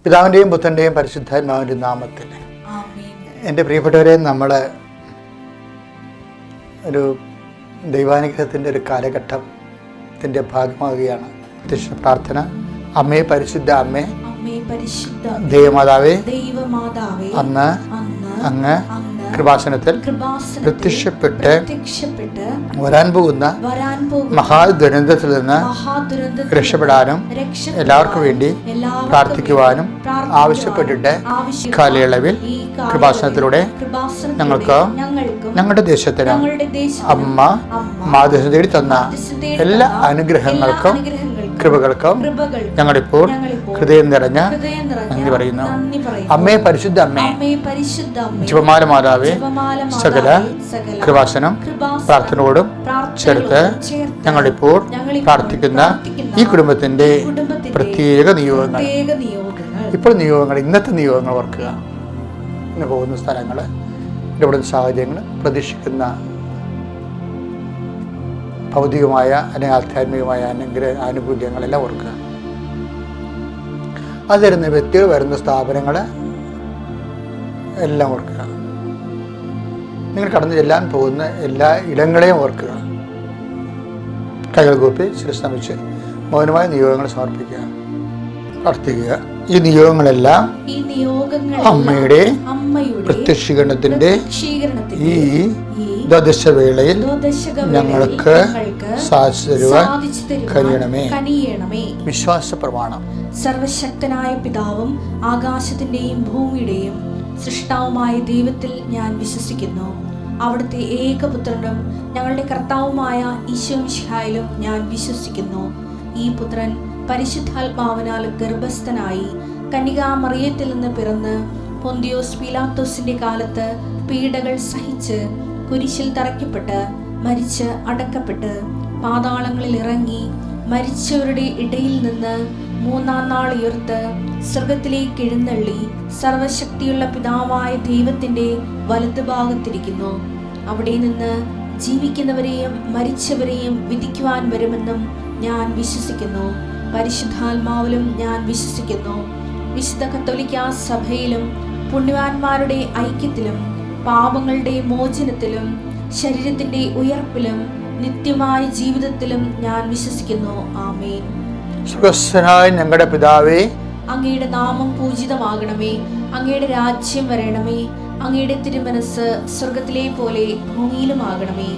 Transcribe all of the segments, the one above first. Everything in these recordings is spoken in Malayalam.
പിതാവിൻ്റെയും പുത്രൻ്റെയും പരിശുദ്ധാത്മാവിൻ്റെ നാമത്തിൽ എൻ്റെ പ്രിയപ്പെട്ടവരെ, നമ്മൾ ഒരു ദൈവാനുഗ്രഹത്തിൻ്റെ ഒരു കാലഘട്ടത്തിൻ്റെ ഭാഗമാകുകയാണ്. പ്രത്യക്ഷ പ്രാർത്ഥന. അമ്മേ, പരിശുദ്ധ അമ്മേ, ദൈവമാതാവേ, അന്ന് അങ്ങ് കൃപാസനത്തിൽ പ്രത്യക്ഷപ്പെട്ട് വരാൻ പോകുന്ന മഹാദുരന്തത്തിൽ നിന്ന് രക്ഷപ്പെടാനും എല്ലാവർക്കും വേണ്ടി പ്രാർത്ഥിക്കുവാനും ആവശ്യപ്പെട്ടിട്ട് കാലയളവിൽ കൃപാസനത്തിലൂടെ ഞങ്ങൾക്ക് ഞങ്ങളുടെ ദേശത്തിന് അമ്മ മാതൃ തേടി തന്ന എല്ലാ അനുഗ്രഹങ്ങൾക്കും കൃപകൾക്കും ഞങ്ങളിപ്പോൾ ഹൃദയം നിറഞ്ഞ നന്ദി പറയുന്നു. അമ്മേ, പരിശുദ്ധ അമ്മേ, ജപമാല മാതാവേ, സകല കൃപാസനം പ്രാർത്ഥനയോടും ചേർത്ത് ഞങ്ങളിപ്പോൾ പ്രാർത്ഥിക്കുന്ന ഈ കുടുംബത്തിന്റെ പ്രത്യേക നിയോഗങ്ങൾ, ഇപ്പോൾ നിയോഗങ്ങൾ, ഇന്നത്തെ നിയോഗങ്ങൾ ഓർക്കുക. ഇന്ന് പോകുന്ന സ്ഥലങ്ങൾ, ഇടപെടുന്ന സാഹചര്യങ്ങൾ, പ്രതീക്ഷിക്കുന്ന ഭൗതികമായ അല്ലെങ്കിൽ ആധ്യാത്മികമായ ആനുകൂല്യങ്ങളെല്ലാം ഓർക്കുക. അത് തരുന്ന വ്യക്തികൾ, വരുന്ന സ്ഥാപനങ്ങൾ എല്ലാം ഓർക്കുക. നിങ്ങൾ കടന്നു ചെല്ലാൻ പോകുന്ന എല്ലാ ഇടങ്ങളെയും ഓർക്കുക. കൈകൾ കൂപ്പി ശിരസ് നമിച്ച് മൗനമായ നിയോഗങ്ങൾ സമർപ്പിക്കുക, പ്രാർത്ഥിക്കുക. ഈ നിയോഗങ്ങളെല്ലാം അമ്മയുടെ പ്രത്യക്ഷീകരണത്തിന്റെ ഈ ദ്വാദശവേളയിൽ ഞങ്ങൾക്ക് സാധിച്ചു തരുവാൻ കഴിയണമേ. വിശ്വാസ പ്രമാണം. സർവശക്തനായ പിതാവും ആകാശത്തിന്റെയും ഭൂമിയുടെയും സൃഷ്ടാവുമായ ദൈവത്തിൽ ഞാൻ വിശ്വസിക്കുന്നു. അവിടുത്തെ ഏകപുത്രനും ഞങ്ങളുടെ കർത്താവുമായ ഈശോ മിശിഹായിലും ഞാൻ വിശ്വസിക്കുന്നു. ഈ പുത്രൻ പരിശുദ്ധാത്മാവിനാൽ ഗർഭസ്ഥനായി കന്യകാമറിയത്തിൽ നിന്ന് പിറന്ന് പൊന്തിയോസ് പീലാത്തോസിന്റെ കാലത്ത് പീഡകൾ സഹിച്ച് കുരിശിൽ തറയ്ക്കപ്പെട്ട് മരിച്ച് അടക്കപ്പെട്ട് പാതാളങ്ങളിൽ ഇറങ്ങി മരിച്ചവരുടെ ഇടയിൽ നിന്ന് മൂന്നാം നാൾ ഉയർത്ത് സ്വർഗത്തിലേക്ക് എഴുന്നള്ളി സർവശക്തിയുള്ള പിതാവായ ദൈവത്തിന്റെ വലതുഭാഗത്തിരിക്കുന്നു. അവിടെ നിന്ന് ജീവിക്കുന്നവരെയും മരിച്ചവരെയും വിധിക്കുവാൻ വരുമെന്നും ഞാൻ വിശ്വസിക്കുന്നു. പരിശുദ്ധാത്മാവിലും ഞാൻ വിശ്വസിക്കുന്നു. വിശുദ്ധ കത്തോലിക്കാ സഭയിലും പുണ്യവാന്മാരുടെ ഐക്യത്തിലും പാപങ്ങളുടെ മോചനത്തിലും ശരീരത്തിന്റെ ഉയർപ്പിലും നിത്യമായ ജീവിതത്തിലും ഞാൻ വിശ്വസിക്കുന്നു. ആമേൻ. സ്വർഗ്ഗസ്ഥനായ ഞങ്ങളുടെ പിതാവേ, അങ്ങയുടെ നാമം പൂജിതമാകണമേ. അങ്ങയുടെ രാജ്യം വരണമേ. അങ്ങയുടെ തിരുമനസ് സ്വർഗത്തിലെ പോലെ ഭൂമിയിലുമാകണമേ.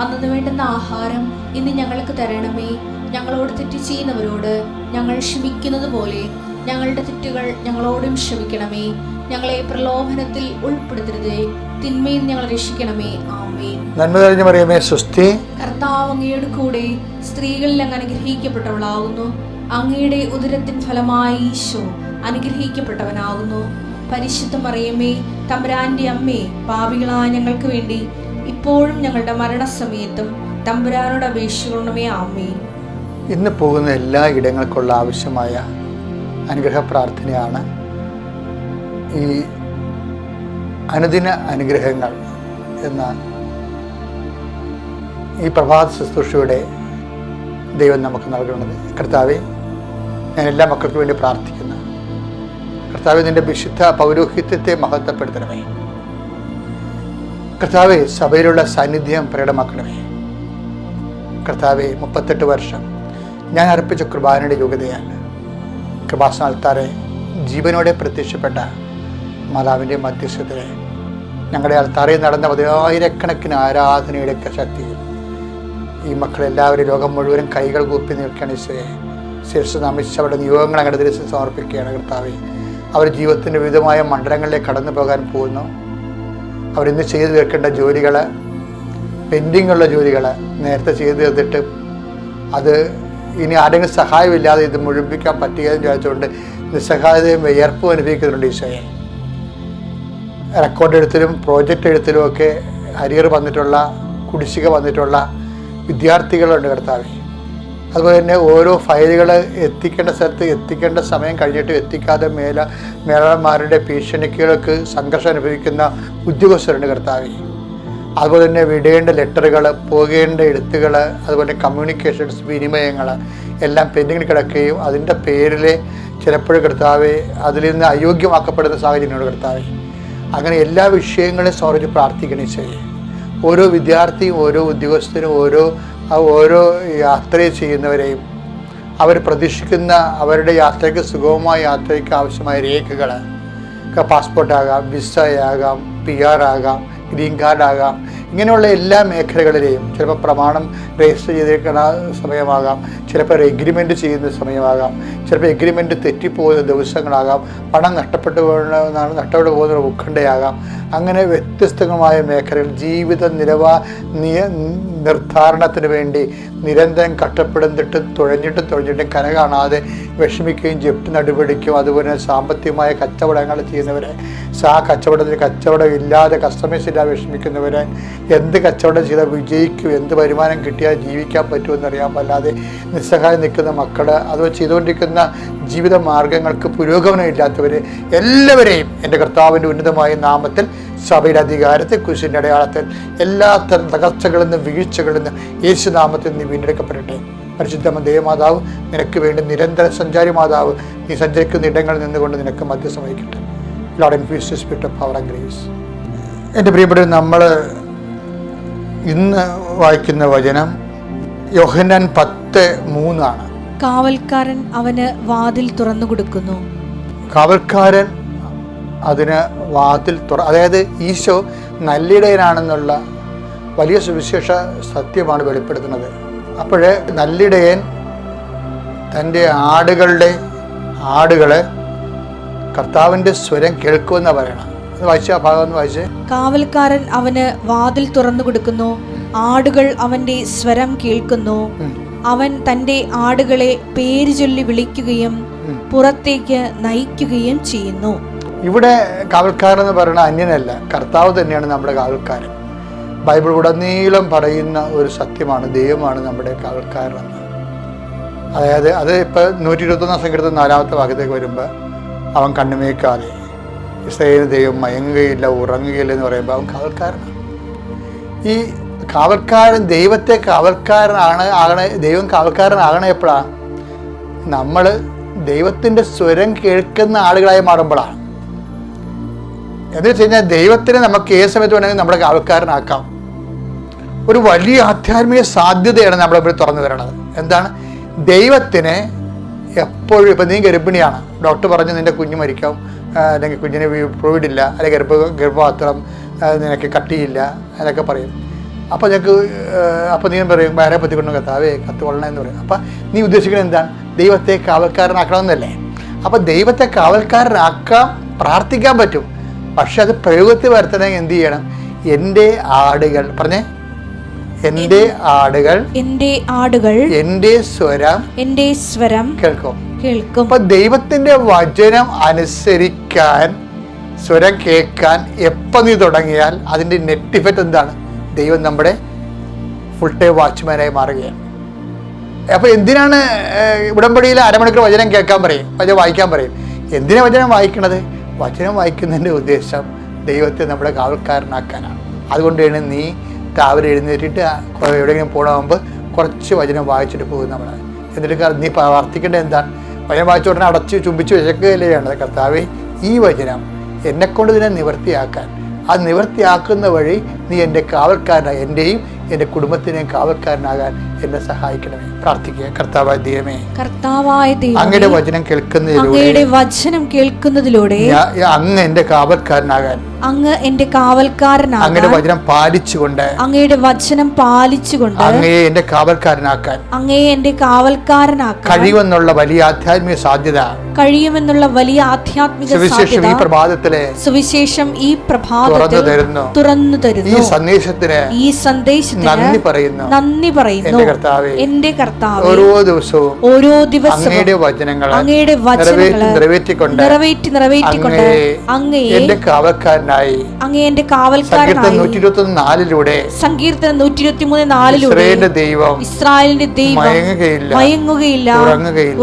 അന്നു വേണ്ടുന്ന ആഹാരം ഇന്ന് ഞങ്ങൾക്ക് തരണമേ. ഞങ്ങളോട് തെറ്റ് ചെയ്യുന്നവരോട് ഞങ്ങൾ ക്ഷമിക്കുന്നത് പോലെ ഞങ്ങളുടെ തെറ്റുകൾ ഞങ്ങളോടും ക്ഷമിക്കണമേ. ഞങ്ങളെ പ്രലോഭനത്തിൽ ഉൾപ്പെടുത്തരുതേ, തിന്മയിൽ ഞങ്ങൾ രക്ഷിക്കണമേ. ആമേൻ. നന്മ നിറഞ്ഞ മറിയമേ, സ്വസ്തി. കർത്താവ് അങ്ങയുടെ കൂടെ സ്ത്രീകളിൽ അങ്ങ് അനുഗ്രഹിക്കപ്പെട്ടവളാകുന്നു. അങ്ങയുടെ ഉദരത്തിൻ ഫലമായി ഈശോ അനുഗ്രഹിക്കപ്പെട്ടവനാകുന്നു. പരിശുദ്ധ മറിയമേ, തമ്പുരാന്റെ അമ്മേ, പാപികളായ ഞങ്ങൾക്ക് വേണ്ടി ഇപ്പോഴും ഞങ്ങളുടെ മരണസമയത്തും തമ്പുരാനോട് അപേക്ഷിക്കണമേ. ആമേൻ. ഇന്ന് പോകുന്ന എല്ലാ ഇടങ്ങൾക്കുള്ള ആവശ്യമായ അനുഗ്രഹ പ്രാർത്ഥനയാണ് ഈ അനുദിന അനുഗ്രഹങ്ങൾ എന്ന ഈ പ്രഭാത ശുശ്രൂഷയുടെ ദൈവം നമുക്ക് നൽകുന്നത്. കർത്താവെ, ഞാൻ എല്ലാ മക്കൾക്ക് വേണ്ടി പ്രാർത്ഥിക്കുന്നു. കർത്താവെ, നിന്റെ വിശുദ്ധ പൗരോഹിത്യത്തെ മഹത്വപ്പെടുത്തണമേ. കർത്താവെ, സഭയിലുള്ള സാന്നിധ്യം പ്രകടമാക്കണമേ. കർത്താവെ, 38 വർഷം ഞാൻ അർപ്പിച്ച കൃപാനയുടെ യോഗ്യതയാൽ കൃപാസനാൽത്താറെ ജീവനോടെ പ്രത്യക്ഷപ്പെട്ട മാതാവിൻ്റെ മധ്യസ്ഥതയിൽ ഞങ്ങളുടെ അൽത്താറയിൽ നടന്ന 10,000കണക്കിന് ആരാധനയുടെ ശക്തിയിൽ ഈ മക്കളെല്ലാവരും ലോകം മുഴുവനും കൈകൾ കൂപ്പി നിൽക്കുകയാണ്. ഈശോയെ, ശിരസ്സ് നമിച്ച് അവരുടെ നിയോഗങ്ങൾ അങ്ങയുടെ ദിവസം സമർപ്പിക്കുകയാണ്. കർത്താവെ, അവർ ജീവിതത്തിൻ്റെ വിവിധമായ മണ്ഡലങ്ങളിലേക്ക് കടന്നു പോകാൻ പോകുന്നു. അവരിന്ന് ചെയ്തു തീർക്കേണ്ട ജോലികൾ, പെൻഡിങ്ങുള്ള ജോലികൾ നേരത്തെ ചെയ്തു തീർത്തിട്ട് അത് ഇനി ആരെങ്കിലും സഹായമില്ലാതെ ഇത് മുഴുമിക്കാൻ പറ്റുകയെന്ന് ചോദിച്ചുകൊണ്ട് നിസ്സഹായതയും വിയർപ്പും അനുഭവിക്കുന്നുണ്ട്. ഈശോയെ, റെക്കോർഡ് എഴുത്തിലും പ്രോജക്റ്റ് എഴുത്തിലും ഒക്കെ അരിയർ വന്നിട്ടുള്ള, കുടിശ്ശിക വന്നിട്ടുള്ള വിദ്യാർത്ഥികളുണ്ട്. കർത്താവെ, അതുപോലെ തന്നെ ഓരോ ഫയലുകൾ എത്തിക്കേണ്ട സ്ഥലത്ത് എത്തിക്കേണ്ട സമയം കഴിഞ്ഞിട്ട് എത്തിക്കാതെ മേലാളന്മാരുടെ ഭീഷണികൾക്ക് സംഘർഷം അനുഭവിക്കുന്ന ഉദ്യോഗസ്ഥരുണ്ട്. കർത്താവെ, അതുപോലെ തന്നെ വിടേണ്ട ലെറ്ററുകൾ, പോകേണ്ട എഴുത്തുകൾ, അതുപോലെ കമ്മ്യൂണിക്കേഷൻസ്, വിനിമയങ്ങൾ എല്ലാം പെൻഡിങ്ങിൽ കിടക്കുകയും അതിൻ്റെ പേരിൽ ചിലപ്പോൾ കർത്താവെ അതിൽ നിന്ന് അയോഗ്യമാക്കപ്പെടുന്ന സാഹചര്യങ്ങളോട് കർത്താവെ, അങ്ങനെ എല്ലാ വിഷയങ്ങളെയും സമർപ്പിച്ച് പ്രാർത്ഥിക്കണേ ചെയ്യേ. ഓരോ വിദ്യാർത്ഥിയും, ഓരോ ഉദ്യോഗസ്ഥരും, ഓരോ യാത്ര ചെയ്യുന്നവരെയും അവർ പ്രതീക്ഷിക്കുന്ന അവരുടെ യാത്രയ്ക്ക്, സുഗമമായ യാത്രയ്ക്ക് ആവശ്യമായ രേഖകൾ, പാസ്പോർട്ടാകാം, വിസയാകാം, PR ആകാം, ഗ്രീൻ കാർഡാകാം, ഇങ്ങനെയുള്ള എല്ലാ മേഖലകളിലെയും ചിലപ്പോൾ പ്രമാണം രജിസ്റ്റർ ചെയ്തിരിക്കുന്ന സമയമാകാം, ചിലപ്പോൾ എഗ്രിമെൻറ്റ് ചെയ്യുന്ന സമയമാകാം, ചിലപ്പോൾ എഗ്രിമെൻറ്റ് തെറ്റിപ്പോകുന്ന ദിവസങ്ങളാകാം, പണം നഷ്ടപ്പെട്ടു പോകുന്ന ഉത്കണ്ഠയാകാം. അങ്ങനെ വ്യത്യസ്തമായ മേഖലകൾ ജീവിത നിർദ്ധാരണത്തിന് വേണ്ടി നിരന്തരം കഷ്ടപ്പെടുന്നിട്ടും തുഴഞ്ഞിട്ടും കര കാണാതെ വിഷമിക്കുകയും ജപ്തി നടപടിക്കും, അതുപോലെ സാമ്പത്തികമായ കച്ചവടങ്ങൾ ചെയ്യുന്നവരെ, കച്ചവടം ഇല്ലാതെ കസ്റ്റമേഴ്സ് ഇല്ലാതെ വിഷമിക്കുന്നവരെ, എന്ത് കച്ചവടം ചെയ്താൽ വിജയിക്കും, എന്ത് വരുമാനം കിട്ടിയാൽ ജീവിക്കാൻ പറ്റുമെന്നറിയാൻ വല്ലാതെ നിസ്സഹായം നിൽക്കുന്ന മക്കൾ, അത് ചെയ്തുകൊണ്ടിരിക്കുന്ന ജീവിത മാർഗങ്ങൾക്ക് പുരോഗമനം ഇല്ലാത്തവർ എല്ലാവരെയും എൻ്റെ കർത്താവിൻ്റെ ഉന്നതമായ നാമത്തിൽ, സഭയുടെ അധികാരത്തിൽ, കുരിശിൻ്റെ അടയാളത്തിൽ, എല്ലാത്തരം തകർച്ചകളിൽ നിന്നും വീഴ്ചകളിൽ നിന്നും യേശുനാമത്തിൽ നീ വീണ്ടെടുക്കപ്പെടട്ടെ. പരിശുദ്ധ ദേവമാതാവ്, നിനക്ക് വേണ്ടി നിരന്തര സഞ്ചാരി മാതാവ്, നീ സഞ്ചരിക്കുന്ന ഇടങ്ങളിൽ നിന്നുകൊണ്ട് നിനക്ക് മധ്യസ്ഥം വഹിക്കട്ടെ. Lord infuse the spirit of power and grace. എൻ്റെ പ്രിയപ്പെട്ട, നമ്മൾ ഇന്ന് വായിക്കുന്ന വചനം യോഹന്നാൻ 10:3 കാവൽക്കാരൻ അവന് വാതിൽ തുറന്നു കൊടുക്കുന്നു. കാവൽക്കാരൻ അതിന് വാതിൽ അതായത് ഈശോ നല്ലിടയനാണെന്നുള്ള വലിയ സുവിശേഷ സത്യമാണ് വെളിപ്പെടുത്തുന്നത്. അപ്പോൾ നല്ലിടയൻ തൻ്റെ ആടുകളെ കർത്താവിൻ്റെ സ്വരം കേൾക്കുമെന്ന് പറയണം. വായിച്ച ഭാഗം ഒന്ന് വായിച്ചേ. കാവൽക്കാരൻ അവന് വാതിൽ തുറന്നു കൊടുക്കുന്നു, ആടുകൾ അവന്റെ സ്വരം കേൾക്കുന്നു. അവൻ തന്റെ ആടുകളെ പേര് ചൊല്ലി വിളിക്കുകയും പുറത്തേക്ക് നയിക്കുകയും ചെയ്യുന്നു. ഇവിടെ കാവൽക്കാരൻ എന്ന് പറയുന്ന അന്യനല്ല, കർത്താവ് തന്നെയാണ് നമ്മുടെ കാവൽക്കാരൻ. ബൈബിൾ ഉടനീളം പറയുന്ന ഒരു സത്യമാണ്, ദൈവമാണ് നമ്മുടെ കാവൽക്കാരനെന്ന്. അതായത് അത് ഇപ്പോൾ 121 സങ്കീർത്തനം 4-ാമത്തെ ഭാഗത്തേക്ക് വരുമ്പോൾ, അവൻ കണ്ണുമേക്കാതെ ഇസ്രായേൽ ദൈവം മയങ്ങുകയില്ല, ഉറങ്ങുകയില്ല എന്ന് പറയുമ്പോൾ അവൻ കാവൽക്കാരനാണ്. ഈ കാവൽക്കാരൻ ദൈവത്തെ ദൈവം കാവൽക്കാരനാകണ എപ്പോഴാണ്? നമ്മൾ ദൈവത്തിൻ്റെ സ്വരം കേൾക്കുന്ന ആളുകളായി മാറുമ്പോഴാണ്. എന്ന് വെച്ച് കഴിഞ്ഞാൽ ദൈവത്തിനെ നമുക്ക് ഏത് സമയത്ത് വേണമെങ്കിൽ നമ്മുടെ കാവൽക്കാരനാക്കാം. ഒരു വലിയ ആധ്യാത്മിക സാധ്യതയാണ് നമ്മളിപ്പോൾ തുറന്നു തരണത്. എന്താണ്? ദൈവത്തിന് എപ്പോഴും, ഇപ്പം നീ ഗർഭിണിയാണ്, ഡോക്ടർ പറഞ്ഞു നിൻ്റെ കുഞ്ഞ് മരിക്കാം, അല്ലെങ്കിൽ കുഞ്ഞിന് ഫ്ലൂയിഡ് ഇല്ല, അല്ലെങ്കിൽ ഗർഭപാത്രം നിനക്ക് കട്ടിയില്ല എന്നൊക്കെ പറയും. അപ്പോൾ നീ പറയും വേറെ പറ്റിക്കൊണ്ട് കത്തുകൊള്ളണം എന്ന് പറയും. അപ്പം നീ ഉദ്ദേശിക്കുന്നത് എന്താണ്? ദൈവത്തെ കാവൽക്കാരനാക്കണമെന്നല്ലേ? അപ്പം ദൈവത്തെ കാവൽക്കാരനാക്കാം, പ്രാർത്ഥിക്കാൻ പറ്റും. പക്ഷെ അത് പ്രയോഗത്തിൽ വരുത്തണമെങ്കിൽ എന്ത് ചെയ്യണം? എൻ്റെ ആടുകൾ എൻ്റെ ആടുകൾ എൻ്റെ സ്വരം കേൾക്കും. അപ്പൊ ദൈവത്തിന്റെ വചനം അനുസരിക്കാൻ, സ്വരം കേൾക്കാൻ എപ്പോൾ നീ തുടങ്ങിയാൽ അതിൻ്റെ നെറ്റ് ഇഫക്റ്റ് എന്താണ്? ദൈവം നമ്മുടെ ഫുൾ ടൈം വാച്ച്മാനായി മാറുകയാണ്. അപ്പോൾ എന്തിനാണ് ഉടമ്പടിയിൽ അരമണിക്കൂർ വചനം കേൾക്കാൻ പറയും, വചനം വായിക്കാൻ പറയും? എന്തിനാണ് വചനം വായിക്കണത്? വചനം വായിക്കുന്നതിൻ്റെ ഉദ്ദേശം ദൈവത്തെ നമ്മുടെ കാവൽക്കാരനാക്കാനാണ്. അതുകൊണ്ടാണ് നീ രാവിലെ എഴുന്നേറ്റിട്ട് എവിടെയെങ്കിലും പോകണമെങ്കിൽ കുറച്ച് വചനം വായിച്ചിട്ട് പോകും നമ്മൾ. എന്നിട്ട് നീ പ്രാർത്ഥിക്കേണ്ടത് എന്താണ്? വചനം വായിച്ച ഉടനെ അടച്ച് ചുംബിച്ച് വിശക്കുകയല്ലേ വേണ്ടത്? കർത്താവേ, ഈ വചനം എന്നെക്കൊണ്ട് ഇതിനെ നിവർത്തിയാക്കാൻ, ആ നിവർത്തിയാക്കുന്ന വഴി നീ എൻ്റെ കാവൽക്കാരനായി, എൻ്റെയും എൻ്റെ കുടുംബത്തിനെയും കാവൽക്കാരനാകാൻ എന്നെ സഹായിക്കണമേ. പ്രാർത്ഥിക്കുക. കർത്താവായ ദൈവമേ, അങ്ങയുടെ വചനം കേൾക്കുന്നതിലൂടെ അങ്ങ് എൻ്റെ കാവൽക്കാരനാകാൻ, അങ്ങയുടെ വചനം പാലിച്ചുകൊണ്ട് അങ്ങയെ എൻ്റെ കാവൽക്കാരനാക്കാൻ കഴിയുമെന്നുള്ള വലിയ ആധ്യാത്മിക സാധ്യത സുവിശേഷം ഈ പ്രഭാതത്തിൽ തുറന്നു തരുന്നു. ഈ സന്ദേശത്തിന് നന്ദി പറയുന്നു. എന്റെ കർത്താവേ, ഓരോ ദിവസവും അങ്ങയുടെ വചനങ്ങൾ നിറവേറ്റിക്കൊണ്ട് അങ്ങയെ എന്റെ കാവൽക്കാരനായി, സങ്കീർത്തനം 123:4 ഇസ്രായേലിന്റെ ദൈവം മയങ്ങുകയില്ല,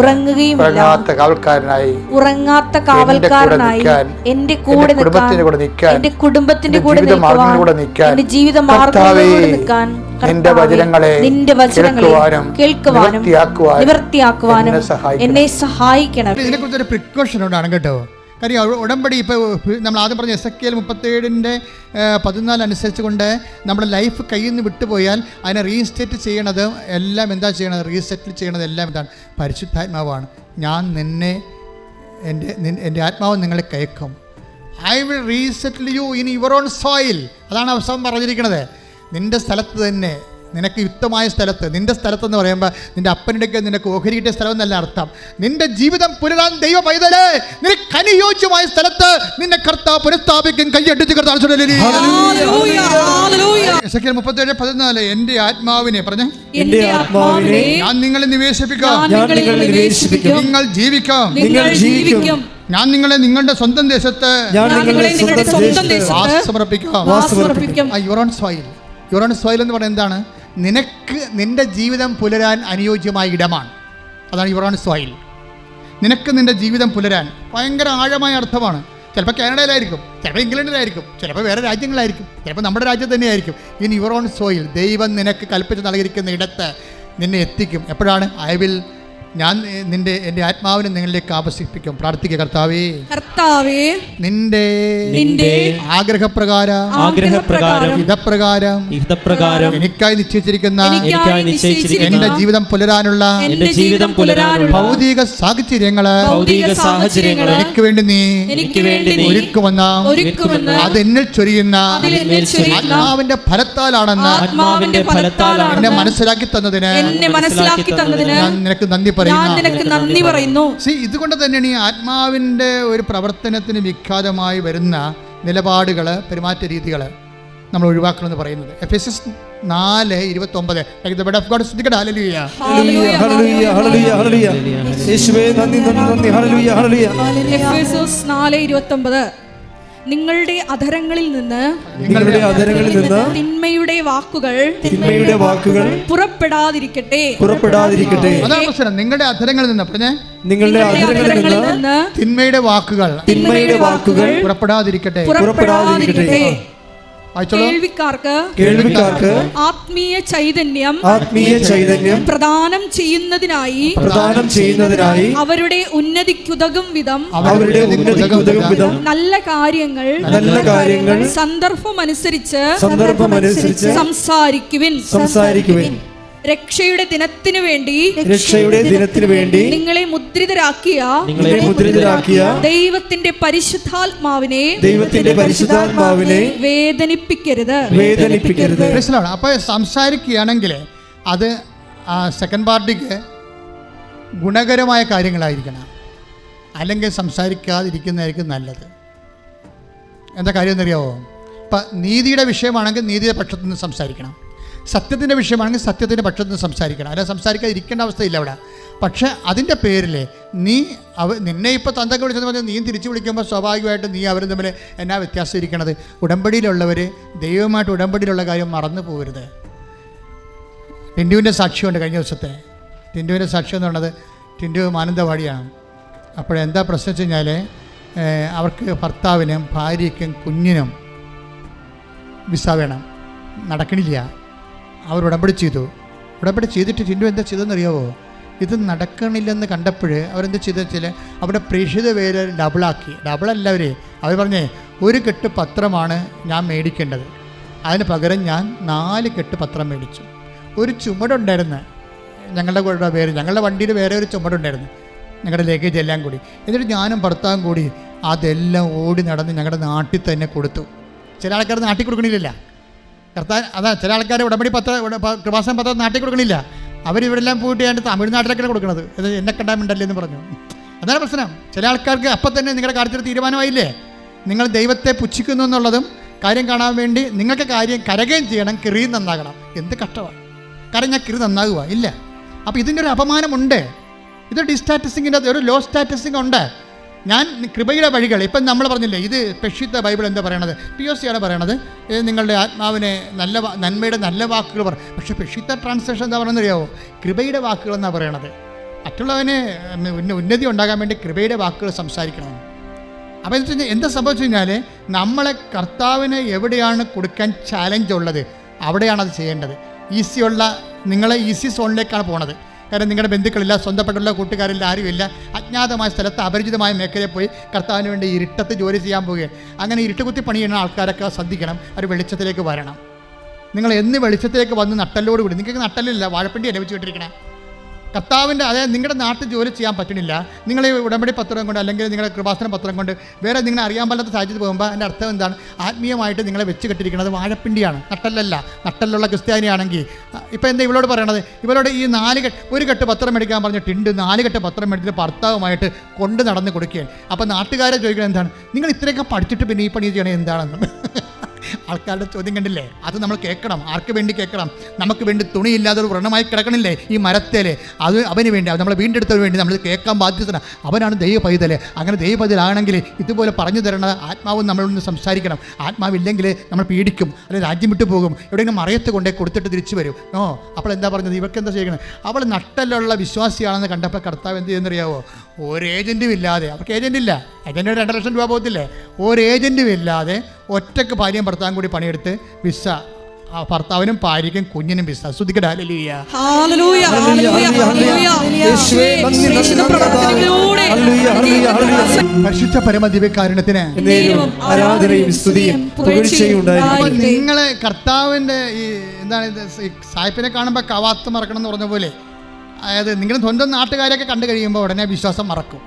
ഉറങ്ങുകയുമില്ല, ഉറങ്ങാത്ത കാവൽക്കാരനായി എന്റെ കൂടെ നിൽക്കാൻ, എന്റെ കുടുംബത്തിന്റെ കൂടെ നിൽക്കാൻ, എന്റെ ജീവിത മാർഗ്ഗങ്ങളിലൂടെ നിൽക്കാൻ നടക്കാൻ നിന്റെ വചനങ്ങളെ കേൾക്കുവാനും നിവർത്തിയാക്കുവാനും എന്നെ സഹായിക്കണം. ഇതിനെക്കുറിച്ചൊരു പ്രിക്കോഷൻ ഉണ്ടാണ് കേട്ടോ. കാര്യം ഉടമ്പടി ഇപ്പോൾ നമ്മൾ ആദ്യം പറഞ്ഞ എസെക്കിയേൽ 37:14 അനുസരിച്ച് കൊണ്ട് നമ്മുടെ ലൈഫ് കയ്യിൽ നിന്ന് വിട്ടുപോയാൽ അതിനെ റീസെറ്റ് ചെയ്യണത് എല്ലാം എന്താ ചെയ്യണത്? റീസെറ്റിൽ ചെയ്യണത് എല്ലാം എന്താണ്? പരിശുദ്ധാത്മാവാണ്. ഞാൻ നിന്നെ എൻ്റെ ആത്മാവ് നിങ്ങളെ കയക്കും. I will resettle you in your own soil. അതാണ് അവസാനം പറഞ്ഞിരിക്കുന്നത്. നിൻ്റെ സ്ഥലത്ത് തന്നെ, നിനക്ക് യുക്തമായ സ്ഥലത്ത്, നിൻ്റെ സ്ഥലത്തെന്ന് പറയുമ്പോൾ നിൻ്റെ അപ്പനിടയ്ക്ക് നിനക്ക് ഓഹരി കിട്ടിയ സ്ഥലം എന്നല്ല അർത്ഥം. നിൻ്റെ ജീവിതം പുനരാൻ ദൈവ പൈതലേ, നിനക്ക് അനുയോജ്യമായ സ്ഥലത്ത് നിന്നെ കർത്താവ് പുനഃസ്ഥാപിക്കും. കൈയടിച്ച് കർത്താവ് എസെക്കിയേൽ 37:14 എൻ്റെ ആത്മാവിനെ പറഞ്ഞേ, ഞാൻ നിങ്ങളെ നിവേശിപ്പിക്കാം, നിങ്ങൾ ജീവിക്കാം, ഞാൻ നിങ്ങളെ നിങ്ങളുടെ സ്വന്തം ദേശത്ത് വാസമർപ്പിക്കാം. Your own soil. Your own soil എന്ന് പറയുന്നത് എന്താണ്? നിനക്ക് നിൻ്റെ ജീവിതം പുലരാൻ അനുയോജ്യമായ ഇടമാണ്. അതാണ് യുവർ ഓൺ സോയിൽ. നിനക്ക് നിൻ്റെ ജീവിതം പുലരാൻ ഭയങ്കര ആഴമായ അർത്ഥമാണ്. ചിലപ്പോൾ കാനഡയിലായിരിക്കും, ചിലപ്പോൾ ഇംഗ്ലണ്ടിലായിരിക്കും, ചിലപ്പോൾ വേറെ രാജ്യങ്ങളായിരിക്കും, ചിലപ്പോൾ നമ്മുടെ രാജ്യത്ത് തന്നെയായിരിക്കും. ഇൻ യുവർ ഓൺ സോയിൽ ദൈവം നിനക്ക് കൽപ്പിച്ച് നൽകിയിരിക്കുന്ന ഇടത്ത് നിന്നെ എത്തിക്കും. എപ്പോഴാണ്? ഞാൻ എൻ്റെ ആത്മാവിനെ നിങ്ങളിലേക്ക് ആവസിപ്പിക്കും. പ്രാർത്ഥിക്കുക, കർത്താവേ നിന്റെ ആഗ്രഹപ്രകാരം ഹിതപ്രകാരം എനിക്കായി നിശ്ചയിച്ചിരിക്കുന്ന എന്റെ ജീവിതം പുലരാനുള്ള ഭൗതിക സാഹചര്യങ്ങള് എനിക്ക് വേണ്ടി നീ ഒരുക്കുമെന്ന് അത് എന്നിൽ ചൊരിയുന്ന ആത്മാവിന്റെ ഫലത്താലാണെന്ന് എന്നെ മനസ്സിലാക്കി തന്നതിന് ഞാൻ നിനക്ക് നന്ദി പറയുന്നു. ഇതുകൊണ്ട് തന്നെയാണ് ഈ ആത്മാവിന്റെ ഒരു പ്രവർത്തനത്തിന് വിഖ്യാതമായി വരുന്ന നിലപാടുകള്, പെരുമാറ്റ രീതികള് നമ്മൾ ഒഴിവാക്കണമെന്ന് പറയുന്നത്. എഫെസ്യസ് 4:29 നിങ്ങളുടെ അധരങ്ങളിൽ നിന്ന് തിന്മയുടെ വാക്കുകൾ പുറപ്പെടാതിരിക്കട്ടെ. അതാണ് പ്രശ്നം. നിങ്ങളുടെ അധരങ്ങളിൽ നിന്ന് തിന്മയുടെ വാക്കുകൾ പുറപ്പെടാതിരിക്കട്ടെ. കേൾവിക്കാർക്ക് ആത്മീയ ചൈതന്യം പ്രദാനം ചെയ്യുന്നതിനായി അവരുടെ ഉന്നതിക്കുതകും വിധം നല്ല കാര്യങ്ങൾ സന്ദർഭമനുസരിച്ച് സംസാരിക്കുവിൻ. രക്ഷയുടെ ദിനത്തിനു വേണ്ടി നിങ്ങളെ മുദ്രിതരാക്കിയ ദൈവത്തിന്റെ പരിശുദ്ധാത്മാവിനെ വേദനിപ്പിക്കരുത്. അപ്പൊ സംസാരിക്കുകയാണെങ്കിൽ അത് സെക്കൻഡ് പാർട്ടിക്ക് ഗുണകരമായ കാര്യങ്ങളായിരിക്കണം, അല്ലെങ്കിൽ സംസാരിക്കാതിരിക്കുന്നതായിരിക്കും നല്ലത്. എന്താ കാര്യം എന്നറിയാവോ? ഇപ്പം നീതിയുടെ വിഷയമാണെങ്കിൽ നീതിയുടെ പക്ഷത്തു നിന്ന് സംസാരിക്കണം, സത്യത്തിൻ്റെ വിഷയമാണെങ്കിൽ സത്യത്തിൻ്റെ പക്ഷത്തു നിന്ന് സംസാരിക്കണം. അല്ല സംസാരിക്കാതിരിക്കേണ്ട അവസ്ഥയില്ല അവിടെ. പക്ഷേ അതിൻ്റെ പേരിൽ നിന്നെ ഇപ്പോൾ തന്തൊക്കെ വിളിച്ചെന്ന് പറഞ്ഞാൽ നീ തിരിച്ചു വിളിക്കുമ്പോൾ സ്വാഭാവികമായിട്ട് നീ അവരും തമ്മിൽ എന്നാ വ്യത്യാസം ഇരിക്കണത്? ഉടമ്പടിയിലുള്ളവർ ദൈവമായിട്ട് ഉടമ്പടിയിലുള്ള കാര്യം മറന്നു പോകരുത്. ടിൻറ്റുവിൻ്റെ സാക്ഷ്യമുണ്ട് കഴിഞ്ഞ ദിവസത്തെ. ടിൻറ്റുവിൻ്റെ സാക്ഷ്യം എന്ന് പറയുന്നത് ടിൻറ്റു മാനന്തവാടിയാണ്. അപ്പോഴെന്താ പ്രശ്നം വെച്ച് കഴിഞ്ഞാൽ അവർക്ക് ഭർത്താവിനും ഭാര്യയ്ക്കും കുഞ്ഞിനും വിസ വേണം, നടക്കണില്ല. അവർ ഉടമ്പടി ചെയ്തിട്ട് ടിൻറ്റു എന്താ ചെയ്തതെന്നറിയാവോ? ഇത് നടക്കണില്ലെന്ന് കണ്ടപ്പോൾ അവരെന്താ ചെയ്തെന്ന് വെച്ചാൽ അവിടെ പ്രേക്ഷിത പേര് ഡബിളല്ലവരെ അവർ പറഞ്ഞേ 1 കെട്ട് പത്രമാണ് ഞാൻ മേടിക്കേണ്ടത്, അതിന് പകരം ഞാൻ 4 കെട്ട് പത്രം മേടിച്ചു. ഒരു ചുമടുണ്ടായിരുന്നു ഞങ്ങളുടെ വണ്ടിയിൽ വേറെ ഒരു ചുമടുണ്ടായിരുന്നു, ഞങ്ങളുടെ ലഗേജ് എല്ലാം കൂടി. എന്നിട്ട് ഞാനും ഭർത്താവും കൂടി അതെല്ലാം ഓടി നടന്ന് ഞങ്ങളുടെ നാട്ടിൽ തന്നെ കൊടുത്തു. ചില ആൾക്കാർ നാട്ടിൽ കൊടുക്കണില്ല, ചില ആൾക്കാർ ഉടമ്പടി കൃപാസന പത്രം നാട്ടിൽ കൊടുക്കണില്ല. അവരിവിടെല്ലാം പോയിട്ട് ഞാൻ തമിഴ്നാട്ടിലേക്കാണ് കൊടുക്കുന്നത്. ഇത് എന്നെ കണ്ടാമിണ്ടല്ലേ എന്ന് പറഞ്ഞു. അതാണ് പ്രശ്നം. ചില ആൾക്കാർക്ക് അപ്പം തന്നെ നിങ്ങളുടെ കാര്യത്തിൽ തീരുമാനമായില്ലേ, നിങ്ങൾ ദൈവത്തെ പുച്ഛിക്കുന്നു എന്നുള്ളതും കാര്യം കാണാൻ വേണ്ടി നിങ്ങൾക്ക് കാര്യം കരകയും ചെയ്യണം, കിറിയും നന്നാകണം. എന്ത് കഷ്ടമാണ്. കാരണം ഞാൻ കിറി നന്നാകുക ഇല്ല. അപ്പോൾ ഇതിൻ്റെ ഒരു അപമാനമുണ്ട്. ഇതൊരു ഡിസ്റ്റാറ്റസിങ്ങിൻ്റെ ഒരു ലോ സ്റ്റാറ്റസിങ് ഉണ്ട്. ഞാൻ കൃപയുടെ വഴികൾ ഇപ്പം നമ്മൾ പറഞ്ഞില്ലേ, ഇത് പെഷിത്ത ബൈബിൾ എന്താ പറയണത്? POC ആണ് പറയണത്. നിങ്ങളുടെ ആത്മാവിനെ നന്മയുടെ നല്ല വാക്കുകൾ പക്ഷേ പെഷിത്ത ട്രാൻസ്ലേഷൻ എന്താ പറയുന്നത് അറിയാവോ? കൃപയുടെ വാക്കുകൾ എന്നാണ് പറയണത്. മറ്റുള്ളവന് ഉന്നതി ഉണ്ടാകാൻ വേണ്ടി കൃപയുടെ വാക്കുകൾ സംസാരിക്കണം. അപ്പോൾ എന്താ സംഭവിച്ചു കഴിഞ്ഞാൽ നമ്മളെ കർത്താവിന് എവിടെയാണ് കൊടുക്കാൻ ചാലഞ്ച് ഉള്ളത്? അവിടെയാണ് അത് ചെയ്യേണ്ടത്. ഈസിയുള്ള നിങ്ങൾ ഈസി സോണിലേക്കാണ് പോണത്. കാരണം നിങ്ങളുടെ ബന്ധുക്കളില്ല, സ്വന്തപ്പെട്ടുള്ള കൂട്ടുകാരില്ല, ആരുമില്ല. അജ്ഞാതമായ സ്ഥലത്ത് അപരിചിതമായ മേഖലയിൽ പോയി കർത്താവിന് വേണ്ടി ഇരുട്ടത്ത് ജോലി ചെയ്യാൻ പോവുകയാണ്. അങ്ങനെ ഇരുട്ടുകുത്തി പണി ചെയ്യുന്ന ആൾക്കാരൊക്കെ ശ്രദ്ധിക്കണം, അവർ വെളിച്ചത്തിലേക്ക് വരണം. നിങ്ങൾ എന്ന് വെളിച്ചത്തിലേക്ക് വന്ന് നട്ടലോട് കൂടി, നിങ്ങൾക്ക് നട്ടലില്ല, വാഴപ്പിണ്ടി അനുഭവിച്ച് വിട്ടിരിക്കണേ കർത്താവിൻ്റെ. അതായത് നിങ്ങളുടെ നാട്ടിൽ ജോലി ചെയ്യാൻ പറ്റണില്ല, നിങ്ങൾ ഈ ഉടമ്പടി പത്രം കൊണ്ട് അല്ലെങ്കിൽ നിങ്ങളുടെ കൃപാസന പത്രം കൊണ്ട് വേറെ നിങ്ങളെ അറിയാൻ പാടാത്ത സാഹചര്യത്തിൽ പോകുമ്പോൾ അതിൻ്റെ അർത്ഥം എന്താണ്? ആത്മീയമായിട്ട് നിങ്ങളെ വെച്ച് കെട്ടിരിക്കുന്നത് വാഴപ്പിണ്ടിയാണ്, നട്ടലല്ല. നട്ടലുള്ള ക്രിസ്ത്യാനിയാണെങ്കിൽ ഇപ്പോൾ എന്താ ഇവളോട് പറയണത്? ഇവരോട് ഈ ഒരു കെട്ട് പത്രം മേടിക്കാൻ പറഞ്ഞിട്ടുണ്ട്, 4 കെട്ട് പത്രം മേടിച്ചിട്ട് ഭർത്താവുമായിട്ട് കൊണ്ട് നടന്ന് കൊടുക്കുകയാണ്. അപ്പോൾ നാട്ടുകാരെ ചോദിക്കുന്നത് എന്താണ്? നിങ്ങൾ ഇത്രയൊക്കെ പഠിച്ചിട്ട് പിന്നെ ഈ പണി ചെയ്യണേ എന്താണെന്ന് ആൾക്കാരുടെ ചോദ്യം കണ്ടില്ലേ? അത് നമ്മൾ കേൾക്കണം. ആർക്ക് വേണ്ടി കേൾക്കണം? നമുക്ക് വേണ്ടി തുണിയില്ലാതെ ഒരു വ്രണമായി കിടക്കണില്ലേ ഈ മരത്തേല്? അത് അവന് വേണ്ടി, അത് നമ്മളെ വീണ്ടെടുത്തതിന് വേണ്ടി നമ്മൾ കേൾക്കാൻ ബാധ്യതയാണ്. അവനാണ് ദൈവ പൈതൽ. അങ്ങനെ ദൈവ പൈതലാണെങ്കിൽ ഇതുപോലെ പറഞ്ഞു തരണ ആത്മാവും നമ്മളൊന്ന് സംസാരിക്കണം. ആത്മാവില്ലെങ്കിൽ നമ്മൾ പീഡിക്കും, അല്ലെങ്കിൽ രാജ്യം വിട്ടു പോകും, എവിടെയെങ്കിലും മറയത്ത് കൊണ്ടേ കൊടുത്തിട്ട് തിരിച്ചു വരും. അപ്പോൾ എന്താ പറഞ്ഞത്? ഇവർക്ക് എന്താ ചെയ്യണം? അവൾ നട്ടലുള്ള വിശ്വാസിയാണെന്ന് കണ്ടപ്പോൾ കർത്താവ് എന്ത് ചെയ്യുന്നറിയാവോ? ഒരു ഏജൻറ്റും ഇല്ലാതെ, അവർക്ക് ഏജൻ്റ് ഇല്ല, ഏജൻറ്റ് 2 ലക്ഷം രൂപ പോകത്തില്ലേ? ഒരു ഏജൻറ്റും ഇല്ലാതെ ഒറ്റക്ക് ഭാര്യയും ഭർത്താവും കൂടി പണിയെടുത്ത് വിസ, ഭർത്താവിനും ഭാര്യയ്ക്കും കുഞ്ഞിനും വിസ. സ്തുതിക്കട്ടെ, ഹല്ലേലൂയ. പരിശുദ്ധ പരമദിവ്യകാരുണ്യത്തിന് നിങ്ങളെ കർത്താവിൻ്റെ ഈ എന്താണ് സായിപ്പിനെ കാണുമ്പോൾ കവാത്ത് മറക്കണം എന്ന് പറഞ്ഞ പോലെ, അതായത് നിങ്ങൾ സ്വന്തം നാട്ടുകാരെയൊക്കെ കണ്ടു കഴിയുമ്പോൾ ഉടനെ വിശ്വാസം മറക്കും.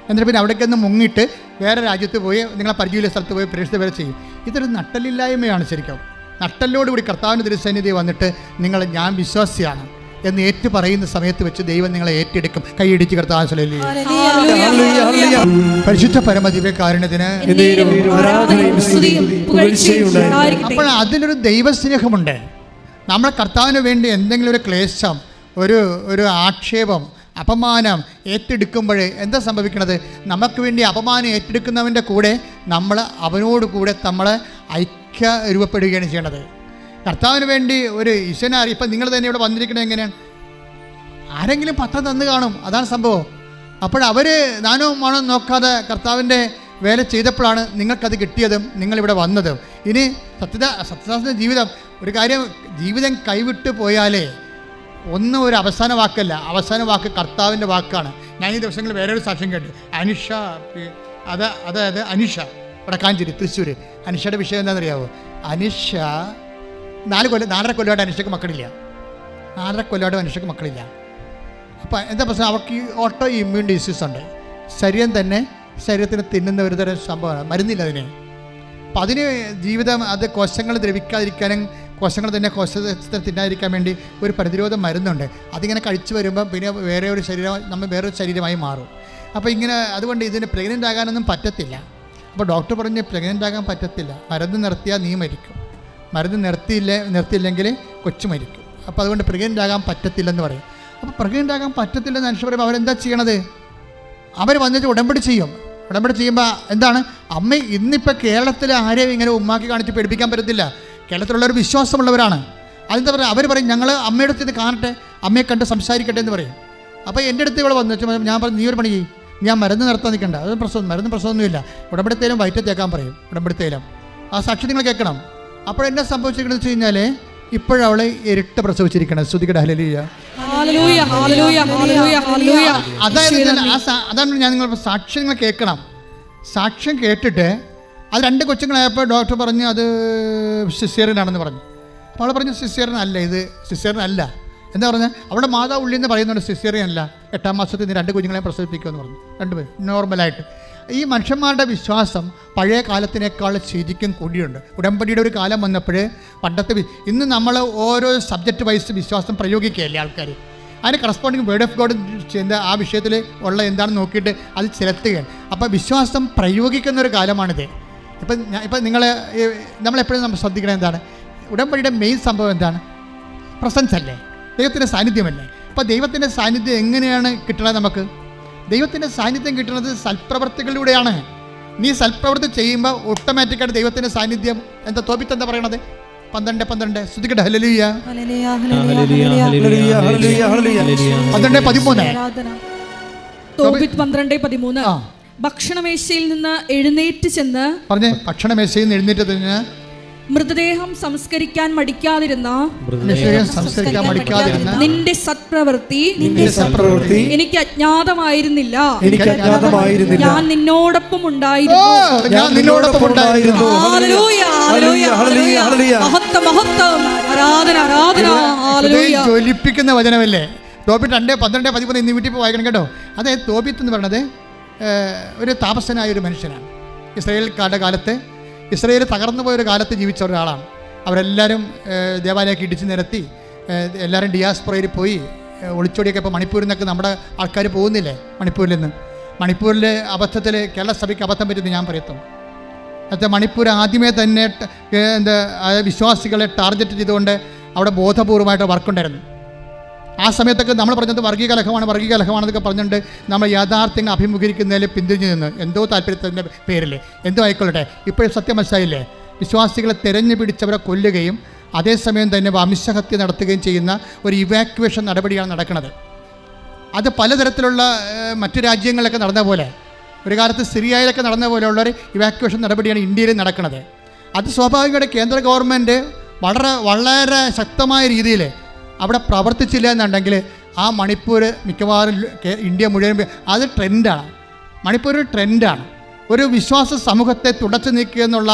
എന്നിട്ട് പിന്നെ അവിടേക്കൊന്ന് മുങ്ങിയിട്ട് വേറെ രാജ്യത്ത് പോയി നിങ്ങളെ പരിചയമുള്ള സ്ഥലത്ത് പോയി പ്രേക്ഷിത വരെ ചെയ്യും. ഇതൊരു നട്ടലില്ലായ്മയാണ് ശരിക്കും. നട്ടലിനോടുകൂടി കർത്താവിൻ്റെ തിരുസന്നിധി വന്നിട്ട് നിങ്ങൾ ഞാൻ വിശ്വാസിയാണ് എന്ന് ഏറ്റു പറയുന്ന സമയത്ത് വെച്ച് ദൈവം നിങ്ങളെ ഏറ്റെടുക്കും. കൈയിടിച്ച് കർത്താവ് പരിശുദ്ധ പരമദിവ്യകാരുണ്യത്തിന്. അപ്പോൾ അതിലൊരു ദൈവസ്നേഹമുണ്ട്. നമ്മൾ കർത്താവിന് വേണ്ടി എന്തെങ്കിലും ഒരു ക്ലേശം, ഒരു ആക്ഷേപം, അപമാനം ഏറ്റെടുക്കുമ്പോൾ എന്താ സംഭവിക്കുന്നത്? നമുക്ക് വേണ്ടി അപമാനം ഏറ്റെടുക്കുന്നവൻ്റെ കൂടെ നമ്മൾ അവനോട് കൂടെ നമ്മൾ ഐക്യ രൂപപ്പെടുകയാണ് ചെയ്യേണ്ടത്. കർത്താവിന് വേണ്ടി ഒരു ഈശ്വരനെ ഇപ്പം നിങ്ങൾ തന്നെ ഇവിടെ വന്നിരിക്കണത് എങ്ങനെയാണ്? ആരെങ്കിലും പത്രം തന്നു കാണും, അതാണ് സംഭവം. അപ്പോഴവർ നാനോ മാണോ നോക്കാതെ കർത്താവിൻ്റെ വേല ചെയ്തപ്പോഴാണ് നിങ്ങൾക്കത് കിട്ടിയതും നിങ്ങളിവിടെ വന്നതും. ഇനി സത്യദാസൻ്റെ ജീവിതം, ഒരു കാര്യം, ജീവിതം കൈവിട്ട് പോയാലേ ഒരു അവസാന വാക്കല്ല, അവസാന വാക്ക് കർത്താവിൻ്റെ വാക്കാണ്. ഞാൻ ഈ ദിവസങ്ങളിൽ വേറൊരു സാക്ഷ്യം കേട്ടു. അനിഷ, അതായത് അനിഷ വടക്കാഞ്ചേരി, തൃശ്ശൂർ. അനിഷയുടെ വിഷയം എന്താണെന്നറിയാവോ? അനിഷ 4 കൊല്ലമായിട്ട് അനിഷയ്ക്ക് മക്കളില്ല. 4 കൊല്ലമായിട്ട് അനിഷയ്ക്ക് മക്കളില്ല. അപ്പം എന്താ പ്രശ്നം? അവർക്ക് ഈ ഓട്ടോ ഇമ്മ്യൂൺ ഡിസീസ് ഉണ്ട്. ശരീരത്തിന് തിന്നുന്ന ഒരു തരം സംഭവമാണ്, മരുന്നില്ല അതിന്. അപ്പം അതിന് ജീവിതം, അത് കോശങ്ങൾ ദ്രവിക്കാതിരിക്കാനും കോശങ്ങൾ തന്നെ കോശത്തെ തിന്നാതിരിക്കാൻ വേണ്ടി ഒരു പ്രതിരോധ മരുന്നുണ്ട്. അതിങ്ങനെ കഴിച്ചു വരുമ്പോൾ പിന്നെ വേറൊരു ശരീരമായി മാറും. അപ്പോൾ ഇങ്ങനെ, അതുകൊണ്ട് ഇതിന് പ്രഗ്നൻ്റ് ആകാനൊന്നും പറ്റത്തില്ല. അപ്പോൾ ഡോക്ടർ പറഞ്ഞ് പ്രഗ്നൻ്റ് ആകാൻ പറ്റത്തില്ല, മരുന്ന് നിർത്തിയാൽ നീ മരിക്കും, മരുന്ന് നിർത്തിയില്ലെങ്കിൽ കൊച്ചു മരിക്കും. അപ്പോൾ അതുകൊണ്ട് പ്രഗ്നൻ്റ് ആകാൻ പറ്റത്തില്ലെന്ന് പറയും. അപ്പോൾ പ്രഗ്നൻ്റ് ആകാൻ പറ്റത്തില്ലെന്ന് മനുഷ്യർ പറയുമ്പോൾ അവരെന്താ ചെയ്യണത്? അവർ വന്നിട്ട് ഉടമ്പടി ചെയ്യും. ഉടമ്പടി ചെയ്യുമ്പോൾ എന്താണ്? അമ്മ ഇന്നിപ്പോൾ കേരളത്തിൽ ആരെയും ഇങ്ങനെ ഉമ്മാക്കി കാണിച്ച് പേടിപ്പിക്കാൻ പറ്റത്തില്ല. കേരളത്തിലുള്ളവർ വിശ്വാസമുള്ളവരാണ്. അതെന്താ പറയുക? അവർ പറയും ഞങ്ങൾ അമ്മയുടെ അടുത്ത് കാണട്ടെ, അമ്മയെ കണ്ട് സംസാരിക്കട്ടെ എന്ന് പറയും. അപ്പോൾ എൻ്റെ അടുത്ത് ഇവിടെ വന്നു വെച്ചാൽ ഞാൻ പറഞ്ഞു നീ ഒരു പണി ചെയ്യും, ഞാൻ മരുന്ന് നിർത്താൻ നിൽക്കണ്ട, അത് പ്രശ്നമൊന്നുമില്ല, ഉടമ്പടിത്തേലും വയറ്റത്തേക്കാൻ പറയും. ഉടമ്പടിത്തേലും ആ സാക്ഷി നിങ്ങൾ കേൾക്കണം. അപ്പോഴെന്നെ സംഭവിച്ചിരിക്കണമെന്ന് വെച്ച് കഴിഞ്ഞാൽ ഇപ്പോഴവളെ ഇരട്ട പ്രസവിച്ചിരിക്കണം. സ്തുതിക്കട്ടെ, ഹല്ലേലൂയ. അതാണ് ഞാൻ നിങ്ങൾ സാക്ഷ്യം നിങ്ങൾ കേൾക്കണം. സാക്ഷ്യം കേട്ടിട്ട് അത് 2 കൊച്ചുങ്ങളായപ്പോൾ ഡോക്ടർ പറഞ്ഞു അത് സിസേറിയനാണെന്ന് പറഞ്ഞു. അപ്പോൾ അവൾ പറഞ്ഞു സിസേറിയൻ അല്ല, ഇത് സിസേറിയൻ അല്ല. എന്താ പറഞ്ഞാൽ അവിടെ മാതാവ് ഉള്ളിൽ നിന്ന് പറയുന്നുണ്ട് സിസേറിയൻ അല്ല, 8-ാം മാസത്തിൽ നിന്ന് 2 കുഞ്ഞുങ്ങളെയും പ്രസവിപ്പിക്കുമെന്ന് പറഞ്ഞു. 2 പേര് നോർമലായിട്ട്. ഈ മനുഷ്യന്മാരുടെ വിശ്വാസം പഴയ കാലത്തിനേക്കാൾ ശരിക്കും കൂടിയുണ്ട്. ഉടമ്പടിയുടെ ഒരു കാലം വന്നപ്പോൾ പണ്ടത്തെ ഇന്ന് നമ്മൾ ഓരോ സബ്ജക്റ്റ് വൈസ് വിശ്വാസം പ്രയോഗിക്കുകയല്ലേ ആൾക്കാർ. അതിന് കറസ്പോണ്ടിങ് വേർഡ് ഓഫ് ഗോഡ് എന്താ ആ വിഷയത്തിൽ ഉള്ള എന്താണെന്ന് നോക്കിയിട്ട് അത് ചെലുത്തുകയാണ്. അപ്പോൾ വിശ്വാസം പ്രയോഗിക്കുന്നൊരു കാലമാണിത്. ഇപ്പം നമ്മളെപ്പോഴും നമ്മൾ ശ്രദ്ധിക്കണം എന്താണ്? ഉടമ്പടിയുടെ മെയിൻ സംഭവം എന്താണ്? പ്രസൻസ് അല്ലേ, ദൈവത്തിൻ്റെ സാന്നിധ്യമല്ലേ. അപ്പോൾ ദൈവത്തിൻ്റെ സാന്നിധ്യം എങ്ങനെയാണ് കിട്ടുന്നത്? നമുക്ക് ദൈവത്തിൻ്റെ സാന്നിധ്യം കിട്ടുന്നത് സൽപ്രവർത്തികളിലൂടെയാണ്. നീ സൽപ്രവൃത്തി ചെയ്യുമ്പോൾ ഓട്ടോമാറ്റിക്കായിട്ട് ദൈവത്തിൻ്റെ സാന്നിധ്യം എന്താ? തോപിത്ത് എന്താ പറയണത്? 12:12 സ്തുതിക്കട്ടെ, ഹല്ലേലൂയ. 12:13 ഭക്ഷണമേശയിൽ നിന്ന് എഴുന്നേറ്റ് ചെന്ന് പറഞ്ഞേ, ഭക്ഷണമേശയിൽ നിന്ന് എഴുന്നേറ്റ് ചെന്ന് മൃതദേഹം സംസ്കരിക്കാൻ മടിക്കാതിരുന്ന നിന്റെ സത്പ്രവൃത്തി എനിക്ക് അജ്ഞാതമായിരുന്നില്ല. ഞാൻ നിന്നോടൊപ്പം ഉണ്ടായിരുന്നു. ജ്വലിപ്പിക്കുന്ന വചനമല്ലേ തോബിത്ത് 2:12-13 ഇന്ന് വീട്ടിൽ വായിക്കണം കേട്ടോ. അതായത് തോബിത്ത് എന്ന് പറയുന്നത് ഒരു താപസനായ ഒരു മനുഷ്യനാണ്. ഇസ്രായേൽക്കാരുടെ കാലത്ത്, ഇസ്രായേൽ തകർന്നു പോയൊരു കാലത്ത് ജീവിച്ച ഒരാളാണ്. അവരെല്ലാവരും ദേവാലയമൊക്കെ ഇടിച്ചു നിരത്തി എല്ലാവരും ഡിയാസ്പൊറയിൽ പോയി ഒളിച്ചോടിയൊക്കെ. ഇപ്പോൾ മണിപ്പൂരിൽ നിന്നൊക്കെ നമ്മുടെ ആൾക്കാർ പോകുന്നില്ലേ മണിപ്പൂരിൽ നിന്ന്. മണിപ്പൂരിൽ അബദ്ധത്തിൽ കേരള സഭയ്ക്ക് അബദ്ധം പറ്റുന്നത് ഞാൻ പറയത്തും. അത് മണിപ്പൂർ ആദ്യമേ തന്നെ വിശ്വാസികളെ ടാർഗറ്റ് ചെയ്തുകൊണ്ട് അവിടെ ബോധപൂർവമായിട്ട് വർക്കുണ്ടായിരുന്നു. ആ സമയത്തൊക്കെ നമ്മൾ പറഞ്ഞത് വർഗീയ കലഹമാണെന്നൊക്കെ പറഞ്ഞുകൊണ്ട് നമ്മൾ യാഥാർത്ഥ്യങ്ങൾ അഭിമുഖീകരിക്കുന്നതിൽ പിന്തിരിഞ്ഞു നിന്ന് എന്തോ താല്പര്യത്തിൻ്റെ പേരിൽ എന്തോ ആയിക്കൊള്ളട്ടെ. ഇപ്പോഴും സത്യം മനസ്സിലായില്ലേ? വിശ്വാസികളെ തെരഞ്ഞു പിടിച്ചവരെ കൊല്ലുകയും അതേസമയം തന്നെ വംശഹത്യ നടത്തുകയും ചെയ്യുന്ന ഒരു ഇവാക്യുവേഷൻ നടപടിയാണ് നടക്കുന്നത്. അത് പലതരത്തിലുള്ള മറ്റു രാജ്യങ്ങളിലൊക്കെ നടന്ന പോലെ, ഒരു കാലത്ത് സിറിയയിലൊക്കെ നടന്ന പോലെയുള്ളൊരു ഇവാക്യുവേഷൻ നടപടിയാണ് ഇന്ത്യയിൽ നടക്കുന്നത്. അത് സ്വാഭാവികമായിട്ട് കേന്ദ്ര ഗവൺമെൻറ് വളരെ ശക്തമായ രീതിയിൽ അവിടെ പ്രവർത്തിച്ചില്ല എന്നുണ്ടെങ്കിൽ ആ മണിപ്പൂർ മിക്കവാറും ഇന്ത്യ മുഴുവൻ അത് ട്രെൻഡാണ്. മണിപ്പൂർ ഒരു ട്രെൻഡാണ്. ഒരു വിശ്വാസ സമൂഹത്തെ തുടച്ചു നീക്കുക എന്നുള്ള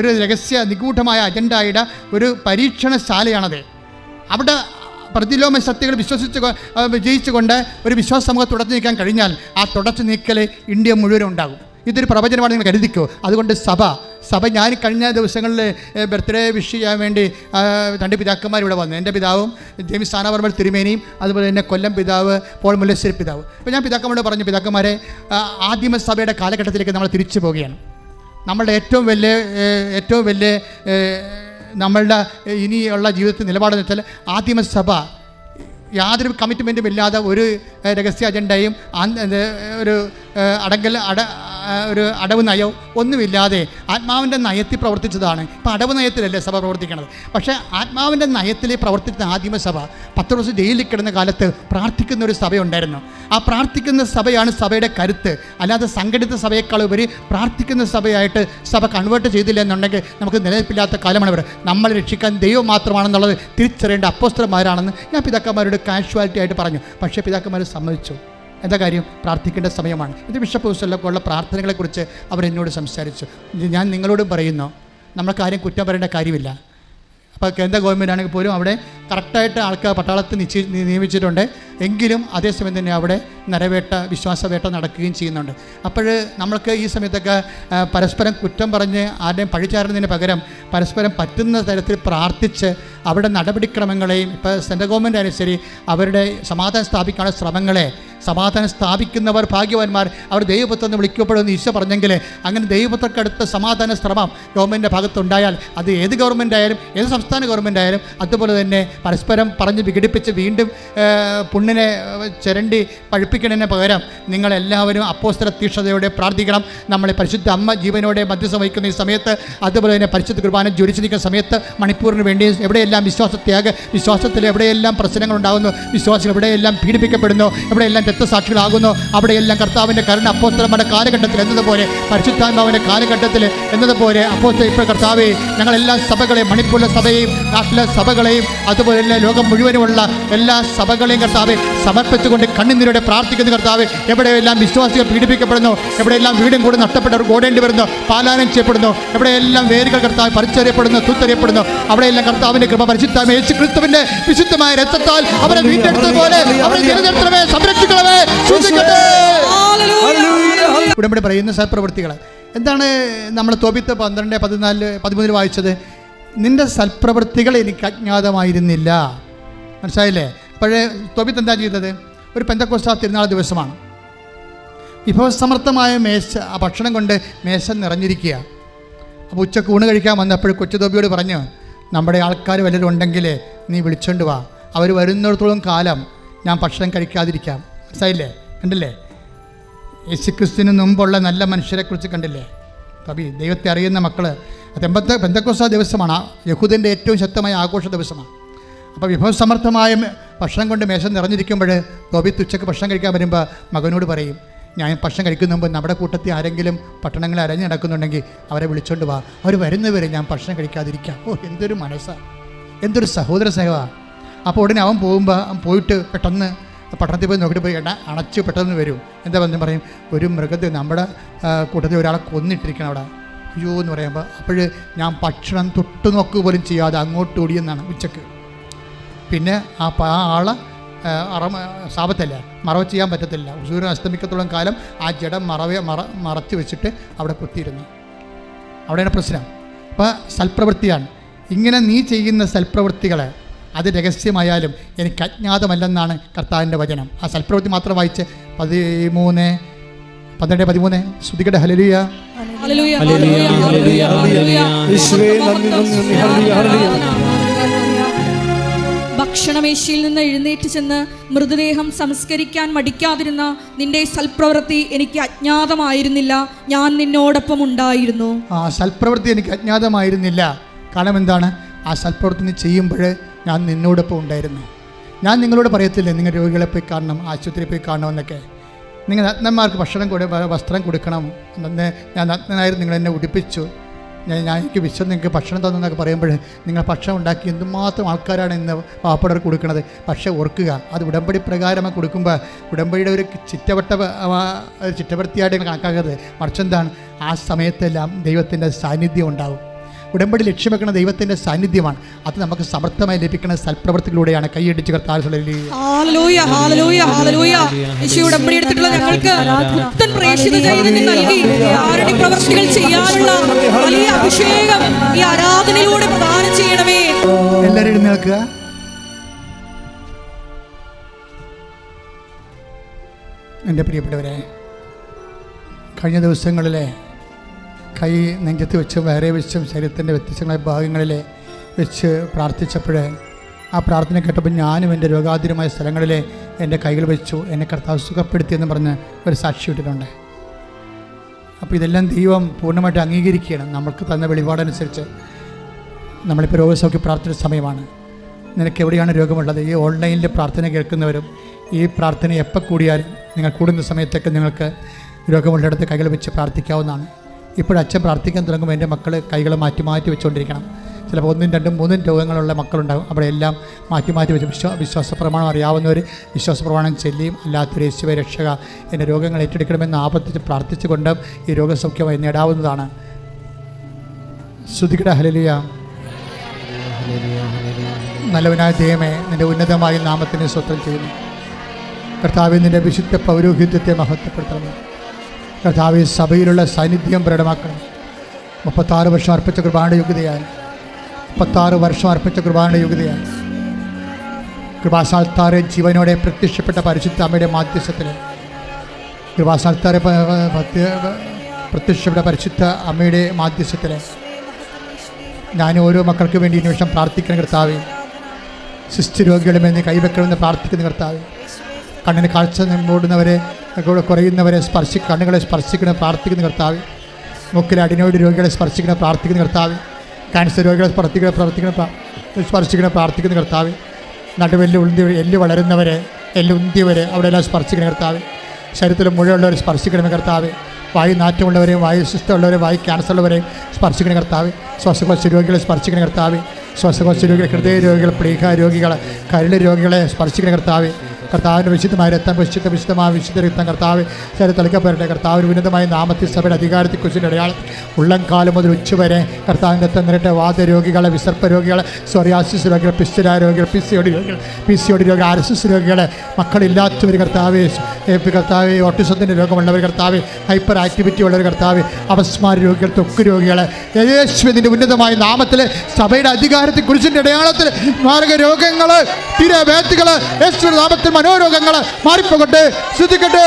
ഒരു രഹസ്യ നിഗൂഢമായ അജണ്ടയുടെ ഒരു പരീക്ഷണശാലയാണത്. അവിടെ പ്രതിലോമ ശക്തികൾ വിജയിച്ചുകൊണ്ട് ഒരു വിശ്വാസ സമൂഹത്തെ തുടച്ചു നീക്കാൻ കഴിഞ്ഞാൽ ആ തുടച്ചു നീക്കൽ ഇന്ത്യ മുഴുവൻ ഉണ്ടാകും. ഇതൊരു പ്രവചനമാണ്, നിങ്ങൾ കരുതിക്കോ. അതുകൊണ്ട് സഭ ഞാൻ കഴിഞ്ഞ ദിവസങ്ങളിൽ ബർത്ത്ഡേ വിഷ് ചെയ്യാൻ വേണ്ടി 2 പിതാക്കന്മാർ ഇവിടെ വന്നു. എൻ്റെ പിതാവും ജെയിംസ് സാനാവർമ്മൽ തിരുമേനിയും, അതുപോലെ തന്നെ കൊല്ലം പിതാവ് പോൾ മുല്ലശ്ശേരി പിതാവ്. അപ്പോൾ ഞാൻ പിതാക്കന്മാരോട് പറഞ്ഞു, പിതാക്കന്മാരെ, ആദിമസഭയുടെ കാലഘട്ടത്തിലേക്ക് നമ്മൾ തിരിച്ചു പോവുകയാണ്. നമ്മളുടെ ഏറ്റവും വലിയ നമ്മളുടെ ഇനിയുള്ള ജീവിതത്തിൽ നിലപാടെന്ന് വെച്ചാൽ ആദിമസഭ യാതൊരു കമ്മിറ്റ്മെൻറ്റും ഇല്ലാതെ ഒരു രഹസ്യ അജണ്ടയും ഒരു അടവ് നയവും ഒന്നുമില്ലാതെ ആത്മാവിൻ്റെ നയത്തിൽ പ്രവർത്തിച്ചതാണ്. ഇപ്പോൾ അടവ് നയത്തിലല്ലേ സഭ പ്രവർത്തിക്കുന്നത്. പക്ഷേ ആത്മാവിൻ്റെ നയത്തിൽ പ്രവർത്തിച്ച ആദിമസഭ 10 ദിവസം ജയിലിൽ കിടന്ന കാലത്ത് പ്രാർത്ഥിക്കുന്ന ഒരു സഭയുണ്ടായിരുന്നു. ആ പ്രാർത്ഥിക്കുന്ന സഭയാണ് സഭയുടെ കരുത്ത്. അല്ലാതെ സംഘടിത സഭയേക്കാൾ ഉപരി പ്രാർത്ഥിക്കുന്ന സഭയായിട്ട് സഭ കൺവേർട്ട് ചെയ്തില്ല എന്നുണ്ടെങ്കിൽ നമുക്ക് നിലനിൽപ്പില്ലാത്ത കാലമാണ് ഇവർ. നമ്മൾ രക്ഷിക്കാൻ ദൈവം മാത്രമാണെന്നുള്ളത് തിരിച്ചറിയേണ്ട അപ്പോസ്തലന്മാരാണെന്ന് ഞാൻ പിതാക്കന്മാരോട് കാഷ്വാലിറ്റി ആയിട്ട് പറഞ്ഞു. പക്ഷേ പിതാക്കന്മാർ സമ്മതിച്ചു. എന്താ കാര്യം? പ്രാർത്ഥിക്കേണ്ട സമയമാണ്. ഇത് ബിഷപ്പ് ഹൗസിലൊക്കെ ഉള്ള പ്രാർത്ഥനകളെക്കുറിച്ച് അവരെന്നോട് സംസാരിച്ചു. ഞാൻ നിങ്ങളോടും പറയുന്നു, നമ്മൾക്ക് ആരും കുറ്റം പറയേണ്ട കാര്യമില്ല. അപ്പോൾ കേന്ദ്ര ഗവൺമെൻറ് ആണെങ്കിൽ പോലും അവിടെ കറക്റ്റായിട്ട് ആൾക്കാർ പട്ടാളത്തിൽ നിയമിച്ചിട്ടുണ്ട്. എങ്കിലും അതേസമയം തന്നെ അവിടെ നരവേട്ട, വിശ്വാസവേട്ട നടക്കുകയും ചെയ്യുന്നുണ്ട്. അപ്പോൾ നമ്മൾക്ക് ഈ സമയത്തൊക്കെ പരസ്പരം കുറ്റം പറഞ്ഞ് ആരുടെയും പഴിചാരുന്നതിന് പകരം പരസ്പരം പറ്റുന്ന തരത്തിൽ പ്രാർത്ഥിച്ച് അവിടെ നടപടിക്രമങ്ങളെയും, ഇപ്പോൾ സെൻട്രൽ ഗവൺമെൻറ് ആയാലും ശരി, അവരുടെ സമാധാനം സ്ഥാപിക്കാനുള്ള ശ്രമങ്ങളെ, സമാധാനം സ്ഥാപിക്കുന്നവർ ഭാഗ്യവാന്മാർ, അവർ ദൈവപുത്രൻ വിളിക്കപ്പെടുമെന്ന് ഈശോ പറഞ്ഞെങ്കിൽ അങ്ങനെ ദൈവപുത്രക്കടുത്ത സമാധാന ശ്രമം ഗവൺമെൻറ്റിൻ്റെ ഭാഗത്തുണ്ടായാൽ അത് ഏത് ഗവൺമെൻറ് ആയാലും ഏത് സംസ്ഥാന ഗവൺമെൻറ് ആയാലും അതുപോലെ തന്നെ പരസ്പരം പറഞ്ഞ് വിഘടിപ്പിച്ച് വീണ്ടും പുണ്ണിനെ ചിരണ്ടി പഴുപ്പിക്കുന്നതിന് പകരം നിങ്ങളെല്ലാവരും അപ്പോസ്തല തീക്ഷ്ണതയോടെ പ്രാർത്ഥിക്കണം. നമ്മളെ പരിശുദ്ധ അമ്മ ജീവനോടെ മധ്യസ്ഥം വഹിക്കുന്ന ഈ സമയത്ത്, അതുപോലെ തന്നെ പരിശുദ്ധ കുർബാന ജ്വലിച്ചിരിക്കുന്ന സമയത്ത് മണിപ്പൂരിന് വേണ്ടി എവിടെയെല്ലാം വിശ്വാസത്തിൽ എവിടെയെല്ലാം പ്രശ്നങ്ങളുണ്ടാകുന്നു, വിശ്വാസികൾ എവിടെയെല്ലാം പീഡിപ്പിക്കപ്പെടുന്നു, എവിടെയെല്ലാം രക്തസാക്ഷികളാകുന്നു, അവിടെയെല്ലാം കർത്താവിൻ്റെ കരുണ അപ്പോസ്തലന്മാരുടെ കാലഘട്ടത്തിൽ എന്നതുപോലെ, പരിശുദ്ധാത്മാവിൻ്റെ കാലഘട്ടത്തിൽ എന്നതുപോലെ അപ്പോസ്തല ഇപ്പോൾ കർത്താവെ ഞങ്ങളെല്ലാ സഭകളെയും, മണിപ്പൂരിലെ സഭയെയും നാട്ടിലെ സഭകളെയും അതുപോലെ തന്നെ ലോകം മുഴുവനുമുള്ള എല്ലാ സഭകളെയും കർത്താവെ സമർപ്പിച്ചുകൊണ്ട് കണ്ണുനീരോടെ പ്രാർത്ഥിക്കുന്ന കർത്താവെ, എവിടെയെല്ലാം വിശ്വാസികൾ പീഡിപ്പിക്കപ്പെടുന്നു, എവിടെയെല്ലാം വീടും കൂടെ നഷ്ടപ്പെട്ടവർ ഓടേണ്ടി വരുന്നു, പാലായനം ചെയ്യപ്പെടുന്നു, എവിടെയെല്ലാം വേരുകൾ കർത്താവ് പറിച്ചറിയപ്പെടുന്നു, തൂത്തറിയപ്പെടുന്നു, അവിടെയെല്ലാം കർത്താവിൻ്റെ കൃപ പരിശുദ്ധമായ യേശു ക്രിസ്തുവിൻ്റെ വിശുദ്ധമായ രക്തത്താൽ അവരെ വീണ്ടെടുത്തതുപോലെ അവരെ നിലനിർത്തണമേ, സംരക്ഷിക്കണമേ. ഉടമ്പടി പറയുന്ന സൽപ്രവൃത്തികൾ എന്താണ്? നമ്മൾ തോബിത്ത് 12-14-13 വായിച്ചത്, നിന്റെ സൽപ്രവൃത്തികൾ എനിക്ക് അജ്ഞാതമായിരുന്നില്ല. മനസ്സിലായില്ലേ? അപ്പോഴേ തോബിത്ത് എന്താ ചെയ്തത്? ഒരു പെന്തക്കോസ്താ തിരുനാൾ ദിവസമാണ്. വിഭവസമർത്ഥമായ ആ ഭക്ഷണം കൊണ്ട് മേശ നിറഞ്ഞിരിക്കുക. അപ്പോൾ ഉച്ചക്ക് ഊണ് കഴിക്കാൻ വന്നപ്പോൾ കൊച്ചു തോബിയോട് പറഞ്ഞു, നമ്മുടെ ആൾക്കാർ വല്ലതും ഉണ്ടെങ്കിൽ നീ വിളിച്ചോണ്ട് വാ, അവർ വരുന്നിടത്തോളം കാലം ഞാൻ ഭക്ഷണം കഴിക്കാതിരിക്കാം. മനസ്സിലായില്ലേ? കണ്ടില്ലേ? യേശുക്രിസ്തുവിന് മുമ്പുള്ള നല്ല മനുഷ്യരെക്കുറിച്ച് കണ്ടില്ലേ? കവി ദൈവത്തെ അറിയുന്ന മക്കൾ. പെന്തക്കോസ്താ ദിവസമാണ്, യഹൂദൻ്റെ ഏറ്റവും ശക്തമായ ആഘോഷ ദിവസമാണ്. അപ്പോൾ വിഭവസമർത്ഥമായ ഭക്ഷണം കൊണ്ട് മേശ നിറഞ്ഞിരിക്കുമ്പോൾ തോബിത്ത് ഉച്ചക്ക് ഭക്ഷണം കഴിക്കാൻ വരുമ്പോൾ മകനോട് പറയും, ഞാൻ ഭക്ഷണം കഴിക്കുന്ന മുമ്പ് നമ്മുടെ കൂട്ടത്തിൽ ആരെങ്കിലും പട്ടണങ്ങളിൽ അരഞ്ഞു നടക്കുന്നുണ്ടെങ്കിൽ അവരെ വിളിച്ചോണ്ട് വാ, അവർ വരുന്നവരെ ഞാൻ ഭക്ഷണം കഴിക്കാതിരിക്കാം. ഓ, എന്തൊരു മനസ്സാണ്, എന്തൊരു സഹോദര സ്നേഹമാണ്. അപ്പോൾ ഉടനെ അവൻ പോയിട്ട് പെട്ടെന്ന് പട്ടണത്തിൽ പോയി നോക്കിയിട്ട് പോയി അണച്ച് പെട്ടെന്ന് വരും. എന്താ പറഞ്ഞു പറയും, ഒരു മൃഗത്തെ നമ്മുടെ കൂട്ടത്തിൽ ഒരാളെ കൊന്നിട്ടിരിക്കണം അവിടെ. അയ്യോ എന്ന് പറയുമ്പോൾ അപ്പോഴ് ഞാൻ ഭക്ഷണം തൊട്ട് നോക്കുക പോലും ചെയ്യാതെ അങ്ങോട്ട് ഓടിയെന്നാണ് ഉച്ചക്ക്. പിന്നെ ആ ആളെ സാപത്തല്ല, മറവ് ചെയ്യാൻ പറ്റത്തില്ല. സൂര്യൻ അസ്തമിക്കത്തോളം കാലം ആ ജഡം മറച്ച് വെച്ചിട്ട് അവിടെ കുത്തിയിരുന്നു. അവിടെയാണ് പ്രശ്നം. അപ്പോൾ സൽപ്രവൃത്തിയാണ്. ഇങ്ങനെ നീ ചെയ്യുന്ന സൽപ്രവൃത്തികളെ അത് രഹസ്യമായാലും എനിക്ക് അജ്ഞാതമല്ലെന്നാണ് കർത്താവിൻ്റെ വചനം. ആ സൽപ്രവൃത്തി മാത്രം വായിച്ച് 12-13 ശ്രുതികടെ ഹല്ലേലൂയ. ഭക്ഷണമേശയിൽ നിന്ന് എഴുന്നേറ്റ് ചെന്ന് മൃതദേഹം സംസ്കരിക്കാൻ മടിക്കാതിരുന്ന നിന്റെ സൽപ്രവൃത്തി എനിക്ക് അജ്ഞാതമായിരുന്നില്ല, ഞാൻ നിന്നോടൊപ്പം ഉണ്ടായിരുന്നു. ആ സൽപ്രവൃത്തി എനിക്ക് അജ്ഞാതമായിരുന്നില്ല. കാരണം എന്താണ്? ആ സൽപ്രവൃത്തി നീ ചെയ്യുമ്പോൾ ഞാൻ നിന്നോടൊപ്പം ഉണ്ടായിരുന്നു. ഞാൻ നിങ്ങളോട് പറയത്തില്ലേ നിങ്ങൾ രോഗികളെ പോയി കാണണം, ആശുപത്രിയിൽ പോയി കാണണമെന്നൊക്കെ. നിങ്ങൾ നഗ്നന്മാർക്ക് വസ്ത്രം കൊടുക്കണം. അന്ന് ഞാൻ നഗ്നനായിരുന്നു, നിങ്ങളെന്നെ ഉടുപ്പിച്ചു, ഞാൻ എനിക്ക് നിങ്ങൾക്ക് ഭക്ഷണം തന്നെന്നൊക്കെ പറയുമ്പോൾ നിങ്ങൾ ഭക്ഷണം ഉണ്ടാക്കി എന്തുമാത്രം ആൾക്കാരാണ് ഇന്ന് പാവപ്പെട്ടവർക്ക് കൊടുക്കുന്നത്. പക്ഷേ ഓർക്കുക, അത് ഉടമ്പടി പ്രകാരം കൊടുക്കുമ്പോൾ ഉടമ്പടിയുടെ ഒരു ചിറ്റവൃത്തിയായിട്ട് കണക്കാക്കരുത്. മറിച്ചെന്താണ്, ആ സമയത്തെല്ലാം ദൈവത്തിൻ്റെ സാന്നിധ്യം ഉണ്ടാവും. ഉടമ്പടി ലക്ഷ്യം വെക്കുന്ന ദൈവത്തിൻ്റെ സാന്നിധ്യമാണ്. അത് നമുക്ക് സമർത്ഥമായി ലഭിക്കുന്ന സൽപ്രവൃത്തികളിലൂടെയാണ്. കൈയടിച്ച് കർത്താവ് ഉടമ്പടി എടുത്തിട്ടുള്ള ഞങ്ങൾക്ക് പുത്തൻ പ്രേക്ഷിത ചൈതന്യം നൽകി പ്രവർത്തികൾ ചെയ്യാനുള്ള വലിയ അഭിഷേകം ഈ ആരാധനയിലൂടെ പ്രദാനം ചെയ്യണമേ. എല്ലാവരും എഴുന്നേൽക്കുക. എൻ്റെ പ്രിയപ്പെട്ടവരെ, കഴിഞ്ഞ ദിവസങ്ങളിലെ കൈ നെഞ്ചത്ത് വെച്ചും വയറെ വെച്ചും ശരീരത്തിൻ്റെ വ്യത്യസ്തങ്ങളായ ഭാഗങ്ങളിൽ വെച്ച് പ്രാർത്ഥിച്ചപ്പോൾ ആ പ്രാർത്ഥന കേട്ടപ്പോൾ ഞാനും എൻ്റെ രോഗാതുരമായ സ്ഥലങ്ങളിൽ എൻ്റെ കൈകൾ വെച്ചു, എന്നെ കർത്താവ് സുഖപ്പെടുത്തിയെന്ന് പറഞ്ഞ് ഒരു സാക്ഷി ഇട്ടിട്ടുണ്ട്. അപ്പോൾ ഇതെല്ലാം ദൈവം പൂർണ്ണമായിട്ട് അംഗീകരിക്കുകയാണ്. നമ്മൾക്ക് തന്ന വെളിപാടനുസരിച്ച് നമ്മളിപ്പോൾ രോഗസൗഖ്യ പ്രാർത്ഥന സമയമാണ്. നിനക്ക് എവിടെയാണ് രോഗമുള്ളത്? ഈ ഓൺലൈനിൽ പ്രാർത്ഥന കേൾക്കുന്നവരും ഈ പ്രാർത്ഥന എപ്പോൾ കൂടിയാലും നിങ്ങൾ കൂടുന്ന സമയത്തൊക്കെ നിങ്ങൾക്ക് രോഗമുള്ളിടത്ത് കൈകൾ വെച്ച് പ്രാർത്ഥിക്കാവുന്നതാണ്. ഇപ്പോഴച്ഛൻ പ്രാർത്ഥിക്കാൻ തുടങ്ങുമ്പോൾ എൻ്റെ മക്കൾ കൈകൾ മാറ്റി വെച്ചുകൊണ്ടിരിക്കണം. ചിലപ്പോൾ 1, 2, 3 രോഗങ്ങളുള്ള മക്കളുണ്ടാകും. അവിടെ എല്ലാം മാറ്റി വെച്ച് വിശ്വാസപ്രമാണം അറിയാവുന്നവർ വിശ്വാസപ്രമാണം ചൊല്ലിയും അല്ലാത്തൊരു യേശുവേ രക്ഷക എൻ്റെ രോഗങ്ങൾ ഏറ്റെടുക്കണമെന്ന് ആവർത്തിച്ച് പ്രാർത്ഥിച്ചുകൊണ്ട് ഈ രോഗസൗഖ്യമായി നേടാവുന്നതാണ്. ശ്രുതികടെ ഹല്ലേലൂയ. നല്ലവനായ ദൈവമേ, നിൻ്റെ ഉന്നതമായ നാമത്തിന് സ്തോത്രം ചെയ്യുന്നു. കർത്താവേ, നിൻ്റെ വിശുദ്ധ പൗരോഹിത്യത്തെ മഹത്വപ്പെടുത്തണം. കർത്താവേ, സഭയിലുള്ള സാന്നിധ്യം പ്രകടമാക്കണം. 36 വർഷം അർപ്പിച്ച കൃപാണയുടെ യോഗ്യതയായി 36 വർഷം അർപ്പിച്ച കൃപാണയുടെ യോഗ്യതയായി കൃപാസ്ഥാനത്താറെ ജീവനോടെ പ്രത്യക്ഷപ്പെട്ട പരിശുദ്ധ അമ്മയുടെ മാധ്യസ്ഥത്തിൽ കൃപാസ്ഥാനത്താറെ പ്രത്യക്ഷപ്പെട്ട പരിശുദ്ധ അമ്മയുടെ മാധ്യസ്ഥത്തിൽ ഞാൻ ഓരോ മക്കൾക്ക് വേണ്ടി ഈ നിമിഷം പ്രാർത്ഥിക്കണം. കർത്താവേ, സിസ്റ്റ് രോഗികളുടെ മേൽ കൈവെക്കണമെന്ന് പ്രാർത്ഥിക്കുന്ന കർത്താവേ, കണ്ണിന് കാഴ്ച മൂടുന്നവരെ കുറയുന്നവരെ കണ്ണുകളെ സ്പർശിക്കണം പ്രാർത്ഥിക്കുന്ന കർത്താവേ, മൂക്കിലെ അടിനോട് രോഗികളെ സ്പർശിക്കണം പ്രാർത്ഥിക്കുന്ന കർത്താവേ, ക്യാൻസർ രോഗികളെ സ്പർശിക്കണം പ്രാർത്ഥിക്കുന്ന കർത്താവേ, നടുവെല്ല് എല്ല് വളരുന്നവരെ എല്ലുന്തിയവരെ അവിടെയെല്ലാം സ്പർശിക്കണം കർത്താവേ, ശരീരത്തിൽ മുഴുവനുള്ളവരെ സ്പർശിക്കണമേ കർത്താവേ, വായു നാറ്റമുള്ളവരെയും വായു ശുദ്ധമുള്ളവരെയും വായു ക്യാൻസർ ഉള്ളവരെയും സ്പർശിക്കണം കർത്താവേ, ശ്വാസകോശ രോഗികളെ സ്പർശിക്കണം കർത്താവേ, ശ്വാസകോശ രോഗികൾ, ഹൃദയ രോഗികൾ, പ്ലീഹ രോഗികൾ, കരൾ രോഗികളെ സ്പർശിക്കണം കർത്താവേ. കർത്താവിൻ്റെ വിശുദ്ധമായ രക്തം, വിശുദ്ധമായ വിശുദ്ധ രക്തം കർത്താവ് ശരീരം തളിക്കപ്പെടട്ടെ. കർത്താവിന് ഉന്നതമായ നാമത്തിൽ സഭയുടെ അധികാരത്തെക്കുറിച്ചിൻ്റെ അടയാളം ഉള്ളംകാലം മുതൽ ഉച്ചവരെ കർത്താവിൻ്റെ രക്തം നിരട്ടെ. വാദരോഗികളെ, വിസർപ്പ രോഗികളെ, സോറിയാസിസ് രോഗികൾ, പിസ്റ്റുലായ രോഗികൾ, PCOD രോഗികൾ, RSS രോഗികളെ, മക്കളില്ലാത്തവർ കർത്താവ്, ഓട്ടിസത്തിൻ്റെ രോഗമുള്ളവർ കർത്താവ്, ഹൈപ്പർ ആക്ടിവിറ്റി ഉള്ളവർ കർത്താവ്, അപസ്മാര രോഗികൾ, ത്വക്ക് രോഗികളെ, യേശുവിൻ്റെ ഉന്നതമായ നാമത്തിൽ സഭയുടെ അധികാരത്തെക്കുറിച്ചിൻ്റെ അടയാളത്തിൽ മാരക രോഗങ്ങൾ, തിരവേദികൾ യേശുവിൻ്റെ നാമത്തിൽ മനോരോഗങ്ങൾ മാറിപ്പോകട്ടെ. ശ്രദ്ധിക്കട്ടെ.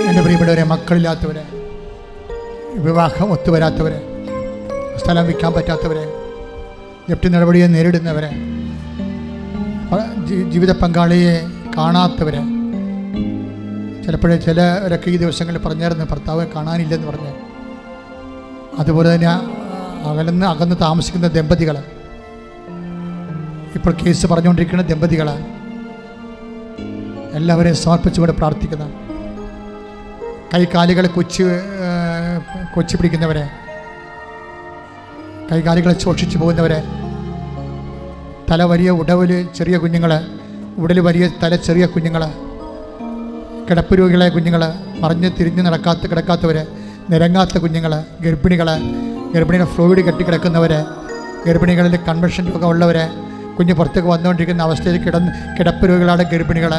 എൻ്റെ പ്രിയപ്പെട്ടവരെ, മക്കളില്ലാത്തവരെ, വിവാഹം ഒത്തുവരാത്തവരെ, സ്ഥലം വിൽക്കാൻ പറ്റാത്തവരെ, ജപ്തി നടപടിയെ നേരിടുന്നവരെ, ജീവിത പങ്കാളിയെ കാണാത്തവരെ, ചിലരൊക്കെ ഈ ദിവസങ്ങളിൽ പറഞ്ഞായിരുന്നു ഭർത്താവ് കാണാനില്ലെന്ന് പറഞ്ഞു. അതുപോലെ തന്നെ അകന്ന് താമസിക്കുന്ന ദമ്പതികൾ, ഇപ്പോൾ കേസ് പറഞ്ഞുകൊണ്ടിരിക്കുന്ന ദമ്പതികളാണ്. എല്ലാവരെയും സമർപ്പിച്ചുകൊണ്ട് പ്രാർത്ഥിക്കുന്ന, കൈകാലുകളെ കൊച്ചി പിടിക്കുന്നവരെ, കൈകാലുകളെ ശോഷിച്ചു പോകുന്നവരെ, തല വലിയ ഉടല് ചെറിയ കുഞ്ഞുങ്ങൾ, ഉടൽ വലിയ തല ചെറിയ കുഞ്ഞുങ്ങൾ, കിടപ്പ് രോഗികളെ കുഞ്ഞുങ്ങൾ, മറിഞ്ഞ് തിരിഞ്ഞ് കിടക്കാത്തവർ, നിരങ്ങാത്ത കുഞ്ഞുങ്ങൾ, ഗർഭിണിയുടെ ഫ്ലൂയിഡ് കെട്ടിക്കിടക്കുന്നവർ, ഗർഭിണികളിൽ കൺവെൻഷൻ രോഗമുള്ളവർ, കുഞ്ഞ് പുറത്തേക്ക് വന്നുകൊണ്ടിരിക്കുന്ന അവസ്ഥയിൽ കിടപ്പ് രോഗികളാണ് ഗർഭിണികൾ,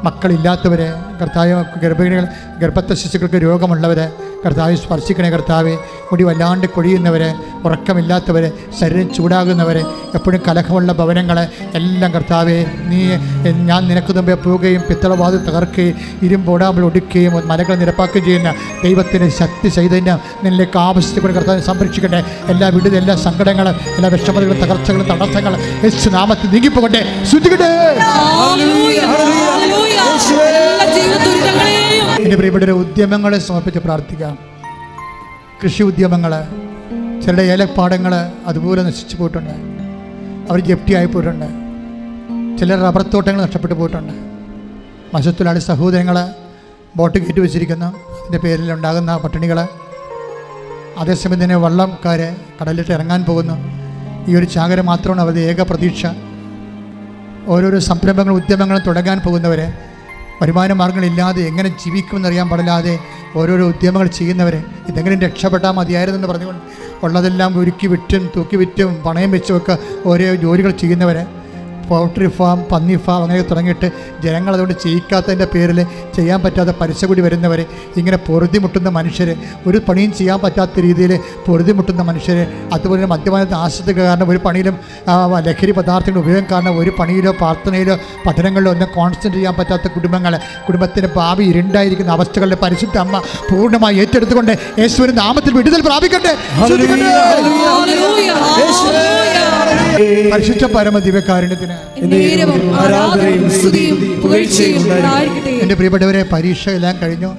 മക്കളില്ലാത്തവർ, കർത്താവ് ഗർഭിണികൾ, ഗർഭസ്ഥ ശിശുക്കൾക്ക് രോഗമുള്ളവർ, കർത്താവ് സ്പർശിക്കണേ കർത്താവെ. മുടി വല്ലാണ്ട് കൊഴിയുന്നവർ, ഉറക്കമില്ലാത്തവർ, ശരീരം ചൂടാകുന്നവർ, എപ്പോഴും കലഹമുള്ള ഭവനങ്ങൾ എല്ലാം കർത്താവെ, ഞാൻ നിനക്ക് മുമ്പേ പോവുകയും പിത്തളവാതിൽ തകർക്കുകയും ഇരുമ്പോടാമ്പൽ ഒടുക്കുകയും മലകൾ നിരപ്പാക്കുകയും ചെയ്യുന്ന ദൈവത്തിൻ്റെ ശക്തി ചൈതന്യം നിന്നിലേക്ക് ആവശ്യപ്പെട്ട് കർത്താവിനെ സംരക്ഷിക്കട്ടെ. എല്ലാ വിടുതലും, എല്ലാ സങ്കടങ്ങളും, എല്ലാ വിഷമതകളും, തകർച്ചകളും, തടസ്സങ്ങളും യേശു നാമത്തിൽ നീങ്ങിപ്പോകട്ടെ. ശ്രദ്ധിക്കട്ടെ. എൻ്റെ പ്രിയപ്പെട്ട ഉദ്യമങ്ങളെ സമർപ്പിച്ച് പ്രാർത്ഥിക്കാം. കൃഷി ഉദ്യമങ്ങൾ, ചിലരുടെ ഏലപ്പാടങ്ങൾ അതുപോലെ നശിച്ചു പോയിട്ടുണ്ട്, അവർ ജപ്തിയായി പോയിട്ടുണ്ട്. ചിലർ റബ്ബർ തോട്ടങ്ങൾ നഷ്ടപ്പെട്ടു പോയിട്ടുണ്ട്. വശത്തിലാണ് സഹോദരങ്ങൾ ബോട്ട് കയറ്റി വെച്ചിരിക്കുന്നു, അതിൻ്റെ പേരിലുണ്ടാകുന്ന പട്ടിണികൾ. അതേസമയം തന്നെ വള്ളംകാർ കടലിട്ട് ഇറങ്ങാൻ പോകുന്നു. ഈ ഒരു ചാകര മാത്രമാണ് അവരുടെ ഏക പ്രതീക്ഷ. ഓരോരോ സംരംഭങ്ങളും ഉദ്യമങ്ങളും തുടങ്ങാൻ പോകുന്നവരെ, വരുമാന മാർഗ്ഗങ്ങളില്ലാതെ എങ്ങനെ ജീവിക്കുമെന്നറിയാൻ പാടില്ലാതെ ഓരോരോ ഉദ്യമങ്ങൾ ചെയ്യുന്നവരെ, ഇതെങ്ങനെ രക്ഷപ്പെട്ടാൽ മതിയായിരുന്നെന്ന് പറഞ്ഞുകൊണ്ട് ഉള്ളതെല്ലാം ഒരുക്കി വിറ്റും തൂക്കി വിറ്റും പണയം വെച്ചുമൊക്കെ ഓരോ ജോലികൾ ചെയ്യുന്നവരെ, പൗൾട്രി ഫാം, പന്നി ഫാം അങ്ങനെ തുടങ്ങിയിട്ട് ജനങ്ങൾ അതുകൊണ്ട് ചെയ്യിക്കാത്തതിൻ്റെ പേരിൽ ചെയ്യാൻ പറ്റാതെ പലിശ കൂടി വരുന്നവർ, ഇങ്ങനെ പൊറുതിമുട്ടുന്ന മനുഷ്യർ, ഒരു പണിയും ചെയ്യാൻ പറ്റാത്ത രീതിയിൽ പൊറുതിമുട്ടുന്ന മനുഷ്യർ, അതുപോലെ മദ്യപാനത്തെ ആശ്രിത കാരണം ഒരു പണിയിലും ലഹരി പദാർത്ഥങ്ങളുടെ ഉപയോഗം കാരണം ഒരു പണിയിലോ പ്രാർത്ഥനയിലോ പഠനങ്ങളിലോ ഒന്നും കോൺസെൻട്രേറ്റ് ചെയ്യാൻ പറ്റാത്ത കുടുംബങ്ങൾ, കുടുംബത്തിൻ്റെ ഭാവി ഇരുണ്ടായിരിക്കുന്ന അവസ്ഥകളുടെ പരിശുദ്ധ അമ്മ പൂർണ്ണമായി ഏറ്റെടുത്തുകൊണ്ട് യേശുവിന്റെ നാമത്തിൽ വിടുതൽ പ്രാപിക്കട്ടെ. പരിശുദ്ധ പരമ ദിവ്യകാരുണ്യത്തിന് എൻ്റെ പ്രിയപ്പെട്ടവരെ, പരീക്ഷ എല്ലാം കഴിഞ്ഞു,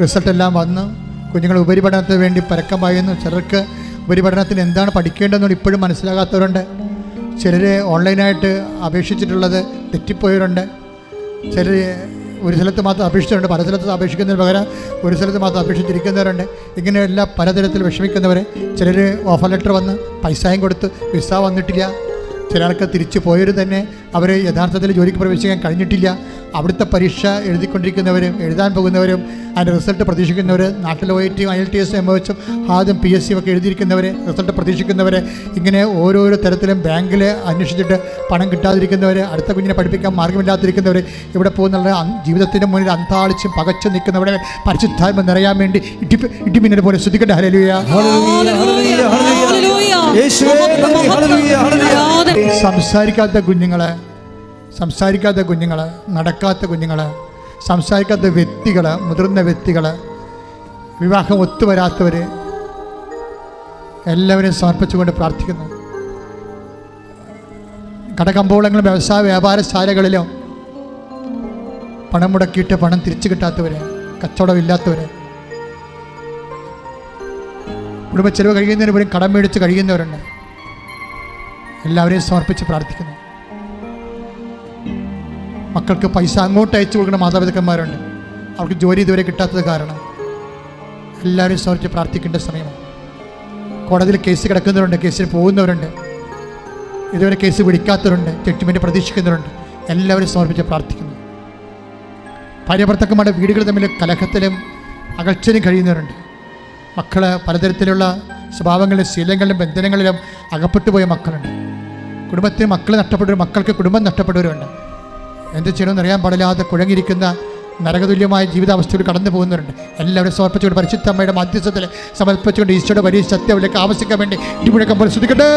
റിസൾട്ട് എല്ലാം വന്നു. കുഞ്ഞുങ്ങൾ ഉപരിപഠനത്തിന് വേണ്ടി പരക്കം പായുന്നു. ചിലർക്ക് ഉപരിപഠനത്തിന് എന്താണ് പഠിക്കേണ്ടതെന്ന് ഇപ്പോഴും മനസ്സിലാകാത്തവരുണ്ട്. ചിലർ ഓൺലൈനായിട്ട് അപേക്ഷിച്ചിട്ടുള്ളത് തെറ്റിപ്പോയവരുണ്ട്. ചിലർ ഒരു സ്ഥലത്ത് മാത്രം അപേക്ഷിച്ചിട്ടുണ്ട്, പല സ്ഥലത്ത് അപേക്ഷിക്കുന്നതിന് പകരം ഒരു സ്ഥലത്ത് മാത്രം അപേക്ഷിച്ചിരിക്കുന്നവരുണ്ട്. ഇങ്ങനെയെല്ലാം പലതരത്തിൽ വിഷമിക്കുന്നവർ, ചിലർ ഓഫർ ലെറ്റർ വന്ന് പൈസയും കൊടുത്ത് വിസ വന്നിട്ടില്ല. ചിലർക്ക് തിരിച്ചു പോയവർ തന്നെ അവർ യഥാർത്ഥത്തിൽ ജോലിക്ക് പ്രവേശിക്കാൻ കഴിഞ്ഞിട്ടില്ല. അവിടുത്തെ പരീക്ഷ എഴുതിക്കൊണ്ടിരിക്കുന്നവരും എഴുതാൻ പോകുന്നവരും അതിൻ്റെ റിസൾട്ട് പ്രതീക്ഷിക്കുന്നവർ, നാട്ടിൽ OIT, IELTS, MOH, ആദ്യം PSC ഒക്കെ എഴുതിയിരിക്കുന്നവർ, റിസൾട്ട് പ്രതീക്ഷിക്കുന്നവർ, ഇങ്ങനെ ഓരോരോ തരത്തിലും ബാങ്കിൽ അന്വേഷിച്ചിട്ട് പണം കിട്ടാതിരിക്കുന്നവർ, അടുത്ത കുഞ്ഞിനെ പഠിപ്പിക്കാൻ മാർഗ്ഗമില്ലാതിരിക്കുന്നവർ, ഇവിടെ പോകുന്ന ജീവിതത്തിൻ്റെ മുന്നിൽ അന്താളിച്ചും പകച്ചു നിൽക്കുന്നവരെ പരിശുദ്ധാത്മ നിറയാൻ വേണ്ടി ഇടിമിന്നൽ പോലെ ശ്രദ്ധിക്കട്ടെ. ഹല്ലേലൂയ. സംസാരിക്കാത്ത കുഞ്ഞുങ്ങൾ, നടക്കാത്ത കുഞ്ഞുങ്ങൾ, സംസാരിക്കാത്ത വ്യക്തികൾ, മുതിർന്ന വ്യക്തികൾ, വിവാഹം ഒത്തുവരാത്തവർ, എല്ലാവരെയും സമർപ്പിച്ചുകൊണ്ട് പ്രാർത്ഥിക്കുന്നു. കടകമ്പോളങ്ങളും വ്യാപാരശാലകളിലും പണം മുടക്കിയിട്ട് പണം തിരിച്ചു കിട്ടാത്തവർ, കച്ചവടമില്ലാത്തവർ, കുടുംബ ചെലവ് കഴിയുന്നതിന് പോലും കടം മേടിച്ച് കഴിയുന്നവരുണ്ട്. എല്ലാവരെയും സമർപ്പിച്ച് പ്രാർത്ഥിക്കുന്നു. മക്കൾക്ക് പൈസ അങ്ങോട്ട് അയച്ചു കൊടുക്കുന്ന മാതാപിതാക്കന്മാരുണ്ട്, അവർക്ക് ജോലി ഇതുവരെ കിട്ടാത്തത് കാരണം. എല്ലാവരും സമർപ്പിച്ച് പ്രാർത്ഥിക്കേണ്ട സമയമാണ്. കോടതിയിൽ കേസ് കിടക്കുന്നവരുണ്ട്, കേസിന് പോകുന്നവരുണ്ട്, ഇതുവരെ കേസ് പിടിക്കാത്തവരുണ്ട്, ജഡ്ജ്മെൻറ്റ് പ്രതീക്ഷിക്കുന്നവരുണ്ട്. എല്ലാവരും സമർപ്പിച്ച് പ്രാർത്ഥിക്കുന്നു. ഭാര്യാഭർത്താക്കന്മാരുടെ വീടുകൾ തമ്മിൽ കലഹത്തിലും അകൽച്ചയിലും കഴിയുന്നവരുണ്ട്. മക്കൾ പലതരത്തിലുള്ള സ്വഭാവങ്ങളിലും ശീലങ്ങളിലും ബന്ധനങ്ങളിലും അകപ്പെട്ടു പോയ മക്കളുണ്ട്. കുടുംബത്തിന് മക്കൾ നഷ്ടപ്പെട്ടവരും മക്കൾക്ക് കുടുംബം നഷ്ടപ്പെട്ടവരുണ്ട്. എന്ത് ചെയ്യണമെന്ന് അറിയാൻ പാടില്ലാതെ കുഴങ്ങിയിരിക്കുന്ന നരകതുല്യമായ ജീവിതാവസ്ഥയിൽ കടന്നു പോകുന്നവരുണ്ട്. എല്ലാവരും സമർപ്പിച്ചുകൊണ്ട് പരിശുദ്ധ അമ്മയുടെ മധ്യസ്ഥത്തിൽ സമർപ്പിച്ചുകൊണ്ട് ഈശോയുടെ വലിയ സത്യത്തിലേക്ക് ആവശ്യിക്കാൻ വേണ്ടി ഇടിമുഴക്കം പോലെ ശ്രദ്ധിക്കട്ടെ.